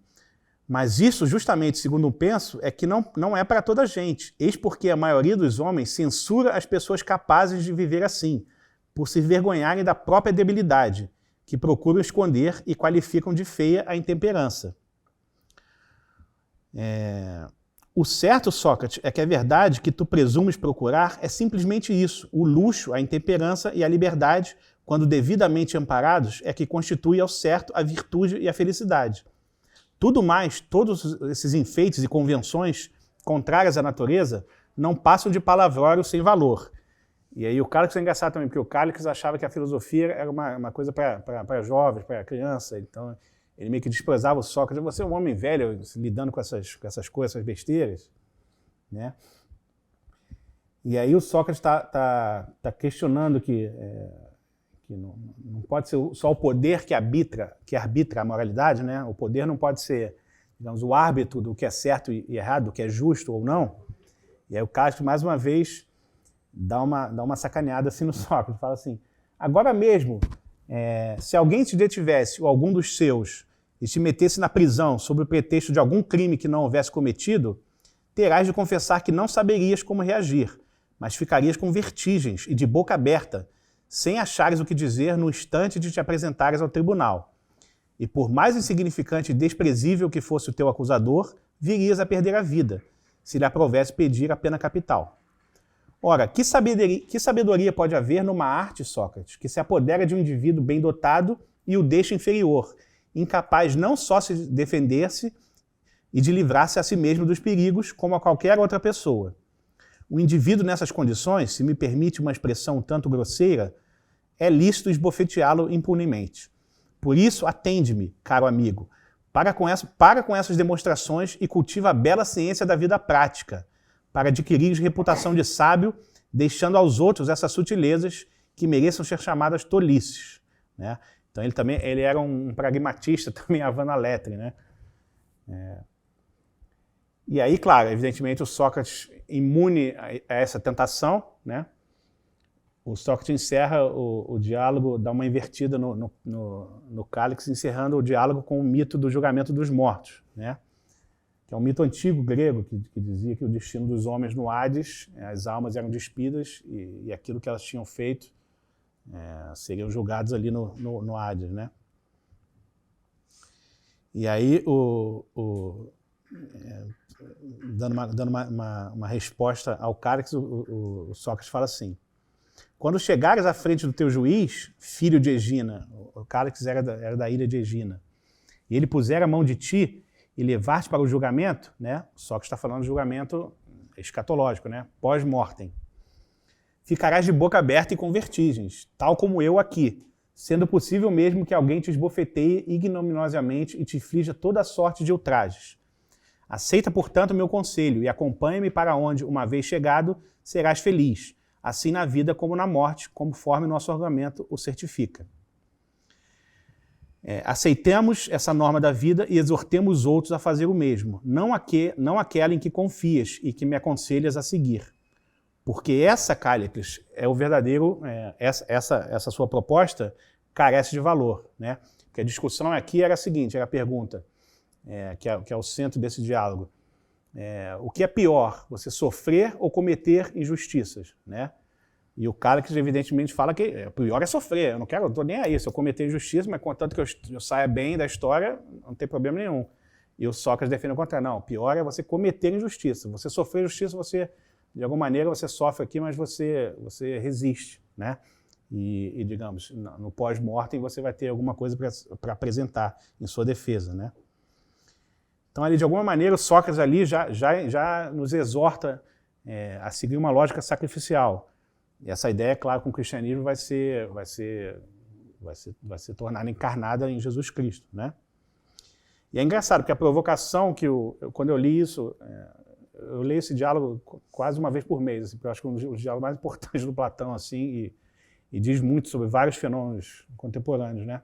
S1: mas isso, justamente, segundo penso, é que não é para toda a gente. Eis porque a maioria dos homens censura as pessoas capazes de viver assim, por se vergonharem da própria debilidade, que procuram esconder e qualificam de feia a intemperança. O certo, Sócrates, é que a verdade que tu presumes procurar é simplesmente isso: o luxo, a intemperança e a liberdade, quando devidamente amparados, é que constitui ao certo a virtude e a felicidade. Tudo mais, todos esses enfeites e convenções contrárias à natureza não passam de palavrório sem valor. E aí o Cálix é engraçado também, porque o Cálix achava que a filosofia era uma coisa para jovens, para criança, então ele meio que desprezava o Sócrates. Você é um homem velho lidando com essas coisas, essas besteiras, né? E aí o Sócrates está questionando que não pode ser só o poder que arbitra a moralidade, né? O poder não pode ser, digamos, o árbitro do que é certo e errado, do que é justo ou não. E aí o Cálix, mais uma vez, dá uma sacaneada assim no Sócrates, fala assim: agora mesmo, se alguém te detivesse, ou algum dos seus, e te metesse na prisão sob o pretexto de algum crime que não houvesse cometido, terás de confessar que não saberias como reagir, mas ficarias com vertigens e de boca aberta, sem achares o que dizer no instante de te apresentares ao tribunal. E por mais insignificante e desprezível que fosse o teu acusador, virias a perder a vida, se lhe aprovesse pedir a pena capital. Ora, que sabedoria pode haver numa arte, Sócrates, que se apodera de um indivíduo bem dotado e o deixa inferior, incapaz não só de defender-se e de livrar-se a si mesmo dos perigos, como a qualquer outra pessoa. O indivíduo nessas condições, se me permite uma expressão um tanto grosseira, é lícito esbofeteá-lo impunemente. Por isso, atende-me, caro amigo, para com essas demonstrações e cultiva a bela ciência da vida prática, para adquirir reputação de sábio, deixando aos outros essas sutilezas que mereçam ser chamadas tolices, né? Então ele era um pragmatista também, Havana Letre, né? E aí, claro, evidentemente o Sócrates, imune a essa tentação, né? O Sócrates encerra o diálogo, dá uma invertida no Cálix, encerrando o diálogo com o mito do julgamento dos mortos, né? Que é um mito antigo grego que dizia que o destino dos homens no Hades, as almas eram despidas e aquilo que elas tinham feito seriam julgados ali no Hades, né? E aí, dando uma resposta ao Cálix, o Sócrates fala assim: quando chegares à frente do teu juiz, filho de Egina, o Cálix era da ilha de Egina, e ele puser a mão de ti e levar-te para o julgamento, né? O Sócrates está falando de julgamento escatológico, né? Pós-mortem. Ficarás de boca aberta e com vertigens, tal como eu aqui, sendo possível mesmo que alguém te esbofeteie ignominiosamente e te inflija toda a sorte de ultrajes. Aceita, portanto, o meu conselho e acompanha-me para onde, uma vez chegado, serás feliz, assim na vida como na morte, conforme nosso argumento o certifica. Aceitemos essa norma da vida e exortemos os outros a fazer o mesmo, não aquela em que confias e que me aconselhas a seguir. Porque essa, Cállicles, é o verdadeiro, essa sua proposta carece de valor, né? Porque a discussão aqui era a seguinte, era a pergunta, que é o centro desse diálogo. O que é pior, você sofrer ou cometer injustiças, né? E o Cállicles, evidentemente, fala que o pior é sofrer, eu não estou nem aí, se eu cometer injustiça, mas contanto que eu saia bem da história, não tem problema nenhum. E o Sócrates defende o contrário, não, o pior é você cometer injustiça, você sofrer injustiça, você, de alguma maneira, você sofre aqui, mas você resiste, né? E digamos, no pós-mortem você vai ter alguma coisa para apresentar em sua defesa, né? Então, ali, de alguma maneira, o Sócrates ali já nos exorta a seguir uma lógica sacrificial. E essa ideia, claro, com o cristianismo vai se tornar encarnada em Jesus Cristo, né? E é engraçado, porque a provocação quando eu li isso, eu leio esse diálogo quase uma vez por mês, assim, porque eu acho que é um dos diálogos mais importantes do Platão, assim, e diz muito sobre vários fenômenos contemporâneos, né?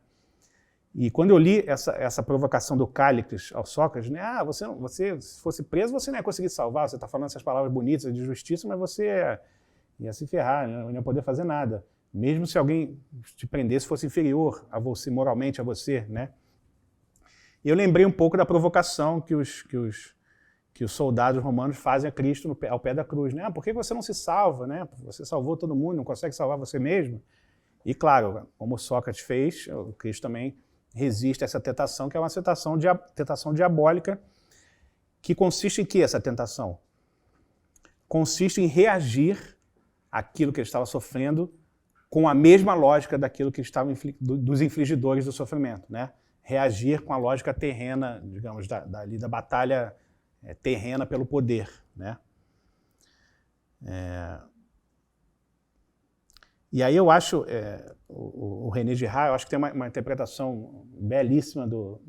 S1: E quando eu li essa provocação do Cállicles ao Sócrates, né? Você, se fosse preso, você não ia conseguir salvar, você está falando essas palavras bonitas de justiça, mas você ia se ferrar, né? Não ia poder fazer nada. Mesmo se alguém te prendesse, fosse inferior a você, moralmente a você, né? E eu lembrei um pouco da provocação que os soldados romanos fazem a Cristo ao pé da cruz, né? Por que você não se salva, né? Você salvou todo mundo, não consegue salvar você mesmo? E claro, como Sócrates fez, o Cristo também resiste a essa tentação, que é uma tentação diabólica, que consiste em que essa tentação? Consiste em reagir àquilo que ele estava sofrendo com a mesma lógica daquilo que estava dos infligidores do sofrimento, né? Reagir com a lógica terrena, digamos, da batalha terrena pelo poder, né? E aí eu acho, o René Girard, eu acho que tem uma interpretação belíssima do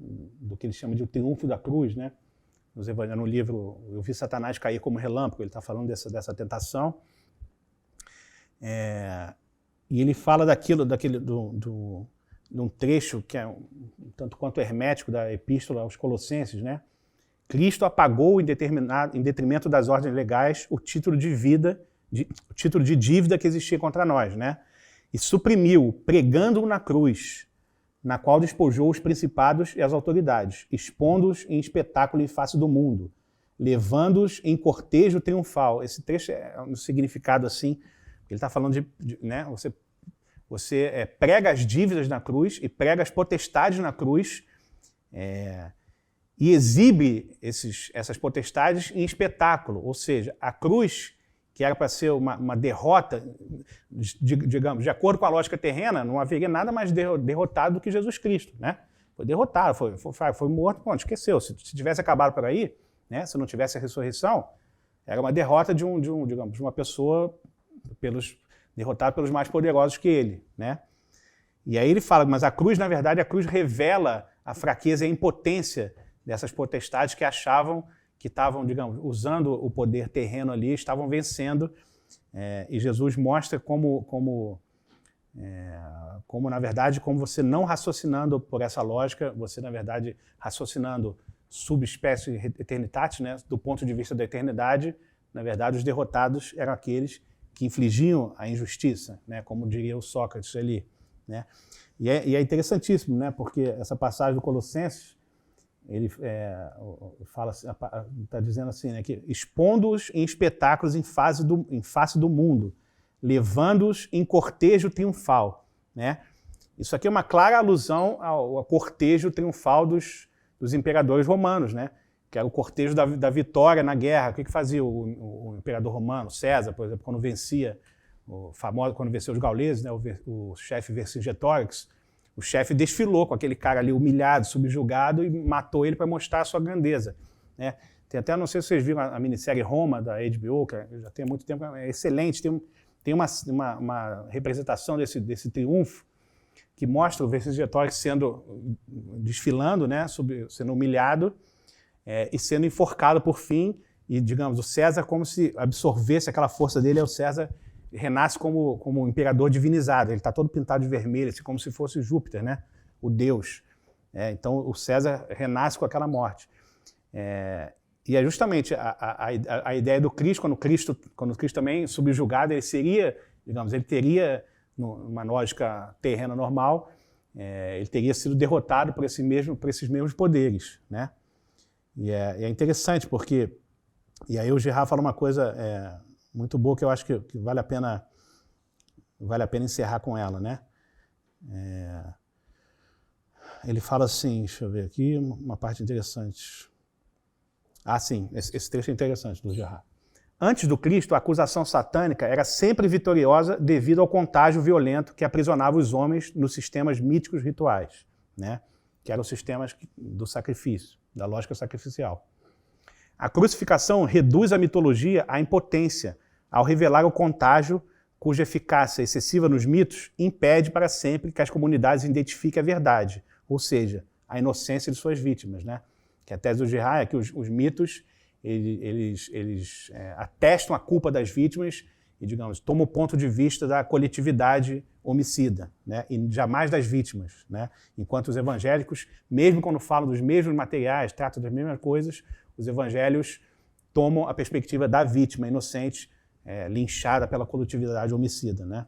S1: que ele chama de o triunfo da cruz, né? No livro Eu Vi Satanás Cair como Relâmpago, ele está falando dessa tentação. E ele fala de um trecho que é tanto quanto hermético da Epístola aos Colossenses, né? Cristo apagou em detrimento das ordens legais o título de dívida que existia contra nós, né? E suprimiu, pregando-o na cruz, na qual despojou os principados e as autoridades, expondo-os em espetáculo em face do mundo, levando-os em cortejo triunfal. Esse trecho é um significado assim, ele está falando né? Você prega as dívidas na cruz e prega as potestades na cruz, e exibe essas potestades em espetáculo, ou seja, a cruz, que era para ser uma derrota, digamos, de acordo com a lógica terrena, não haveria nada mais derrotado do que Jesus Cristo, né? Foi derrotado, foi morto, pronto, esqueceu. Se tivesse acabado por aí, né? Se não tivesse a ressurreição, era uma derrota de uma pessoa derrotada pelos mais poderosos que ele, né? E aí ele fala, mas a cruz, na verdade, a cruz revela a fraqueza e a impotência dessas potestades que achavam que estavam, digamos, usando o poder terreno ali, estavam vencendo, e Jesus mostra como, na verdade, como você não raciocinando por essa lógica, você, na verdade, raciocinando subespécie eternitatis, né, do ponto de vista da eternidade, na verdade, os derrotados eram aqueles que infligiam a injustiça, né, como diria o Sócrates ali, né? E é interessantíssimo, né, porque essa passagem do Colossenses, ele fala, está dizendo assim, né, que expondo-os em espetáculos em face do mundo, levando-os em cortejo triunfal, né? Isso aqui é uma clara alusão ao cortejo triunfal dos imperadores romanos, né? Que era o cortejo da vitória na guerra. O que fazia o imperador romano, César, por exemplo, quando vencia quando venceu os gauleses, né, o chefe Vercingetorix, o chefe desfilou com aquele cara ali humilhado, subjugado, e matou ele para mostrar a sua grandeza, né? Tem até, não sei se vocês viram a minissérie Roma, da HBO, que já tem há muito tempo, é excelente, tem uma representação desse triunfo que mostra o Vercingetorix desfilando, né, sendo humilhado e sendo enforcado por fim, e, digamos, o César como se absorvesse aquela força dele, o César renasce como um imperador divinizado, ele está todo pintado de vermelho, assim, como se fosse Júpiter, né? O deus. Então o César renasce com aquela morte. E é justamente a ideia do Cristo, quando o Cristo também subjugado, ele seria, digamos, ele teria, numa lógica terrena normal, ele teria sido derrotado por esses mesmos poderes, né? E é interessante porque, e aí o Girard fala uma coisa muito boa que eu acho que vale a pena encerrar com ela, né? Ele fala assim, deixa eu ver aqui, uma parte interessante. Sim, esse trecho é interessante do Girard. Antes do Cristo, a acusação satânica era sempre vitoriosa devido ao contágio violento que aprisionava os homens nos sistemas míticos rituais, né? Que eram os sistemas do sacrifício, da lógica sacrificial. A crucificação reduz a mitologia à impotência, ao revelar o contágio cuja eficácia excessiva nos mitos impede para sempre que as comunidades identifiquem a verdade, ou seja, a inocência de suas vítimas, né? Que a tese do Girard é que os mitos eles atestam a culpa das vítimas e, digamos, tomam o ponto de vista da coletividade homicida, né? E jamais das vítimas, né? Enquanto os evangélicos, mesmo quando falam dos mesmos materiais, tratam das mesmas coisas, os evangelhos tomam a perspectiva da vítima inocente, linchada pela coletividade homicida, né?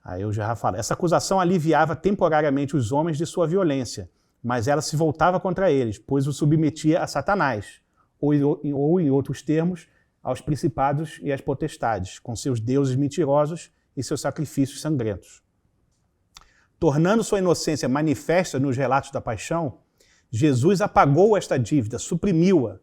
S1: Aí o Gerard fala, essa acusação aliviava temporariamente os homens de sua violência, mas ela se voltava contra eles, pois os submetia a Satanás, ou em outros termos, aos principados e às potestades, com seus deuses mentirosos e seus sacrifícios sangrentos. Tornando sua inocência manifesta nos relatos da paixão, Jesus apagou esta dívida, suprimiu-a.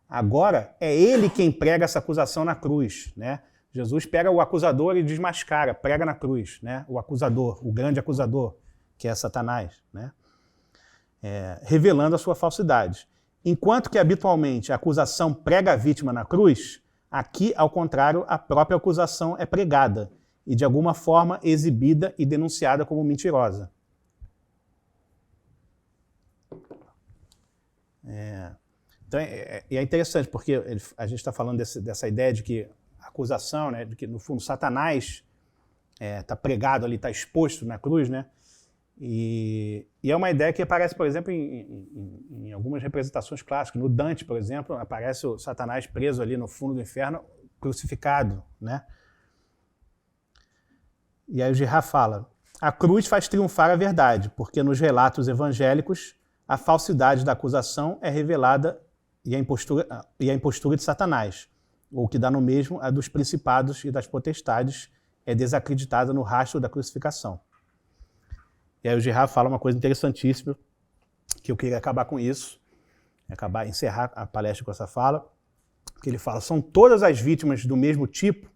S1: Agora é ele quem prega essa acusação na cruz, né? Jesus pega o acusador e desmascara, prega na cruz, né? O acusador, o grande acusador, que é Satanás, né? Revelando a sua falsidade. Enquanto que habitualmente a acusação prega a vítima na cruz, aqui, ao contrário, a própria acusação é pregada e, de alguma forma, exibida e denunciada como mentirosa. Então, é interessante, porque a gente está falando dessa ideia de que a acusação, né, de que, no fundo, Satanás está pregado ali, está exposto na cruz, né? E é uma ideia que aparece, por exemplo, em algumas representações clássicas. No Dante, por exemplo, aparece o Satanás preso ali no fundo do inferno, crucificado, né? E aí o Girard fala, a cruz faz triunfar a verdade, porque nos relatos evangélicos a falsidade da acusação é revelada e a impostura de Satanás, ou que dá no mesmo a dos principados e das potestades, é desacreditada no rastro da crucificação. E aí o Girard fala uma coisa interessantíssima, que eu queria acabar com isso, encerrar a palestra com essa fala, que ele fala, são todas as vítimas do mesmo tipo,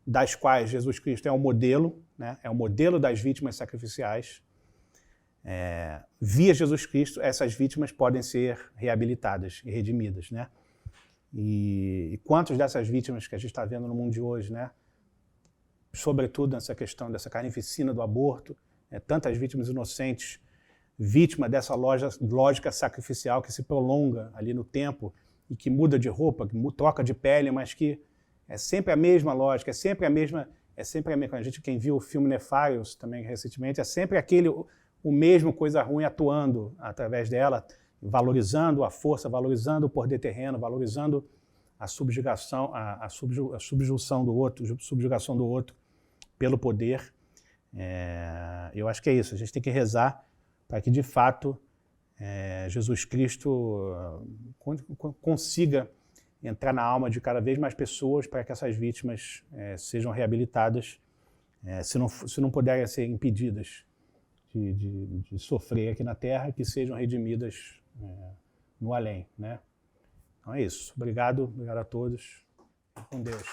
S1: das quais Jesus Cristo é o modelo, né? É o modelo das vítimas sacrificiais. Via Jesus Cristo, essas vítimas podem ser reabilitadas e redimidas, né? E quantas dessas vítimas que a gente está vendo no mundo de hoje, né? Sobretudo nessa questão dessa carnificina do aborto, tantas vítimas inocentes, vítima dessa lógica sacrificial que se prolonga ali no tempo e que muda de roupa, que troca de pele, mas que é sempre a mesma lógica, é sempre a mesma. Quem viu o filme Nefarious também recentemente, é sempre o mesmo coisa ruim atuando através dela, valorizando a força, valorizando o poder terreno, valorizando a subjugação, a subjugação do outro pelo poder. Eu acho que é isso, a gente tem que rezar para que, de fato, Jesus Cristo consiga entrar na alma de cada vez mais pessoas para que essas vítimas sejam reabilitadas, se não puderem ser impedidas de sofrer aqui na Terra, que sejam redimidas no além, né? Então é isso. Obrigado a todos. Com Deus.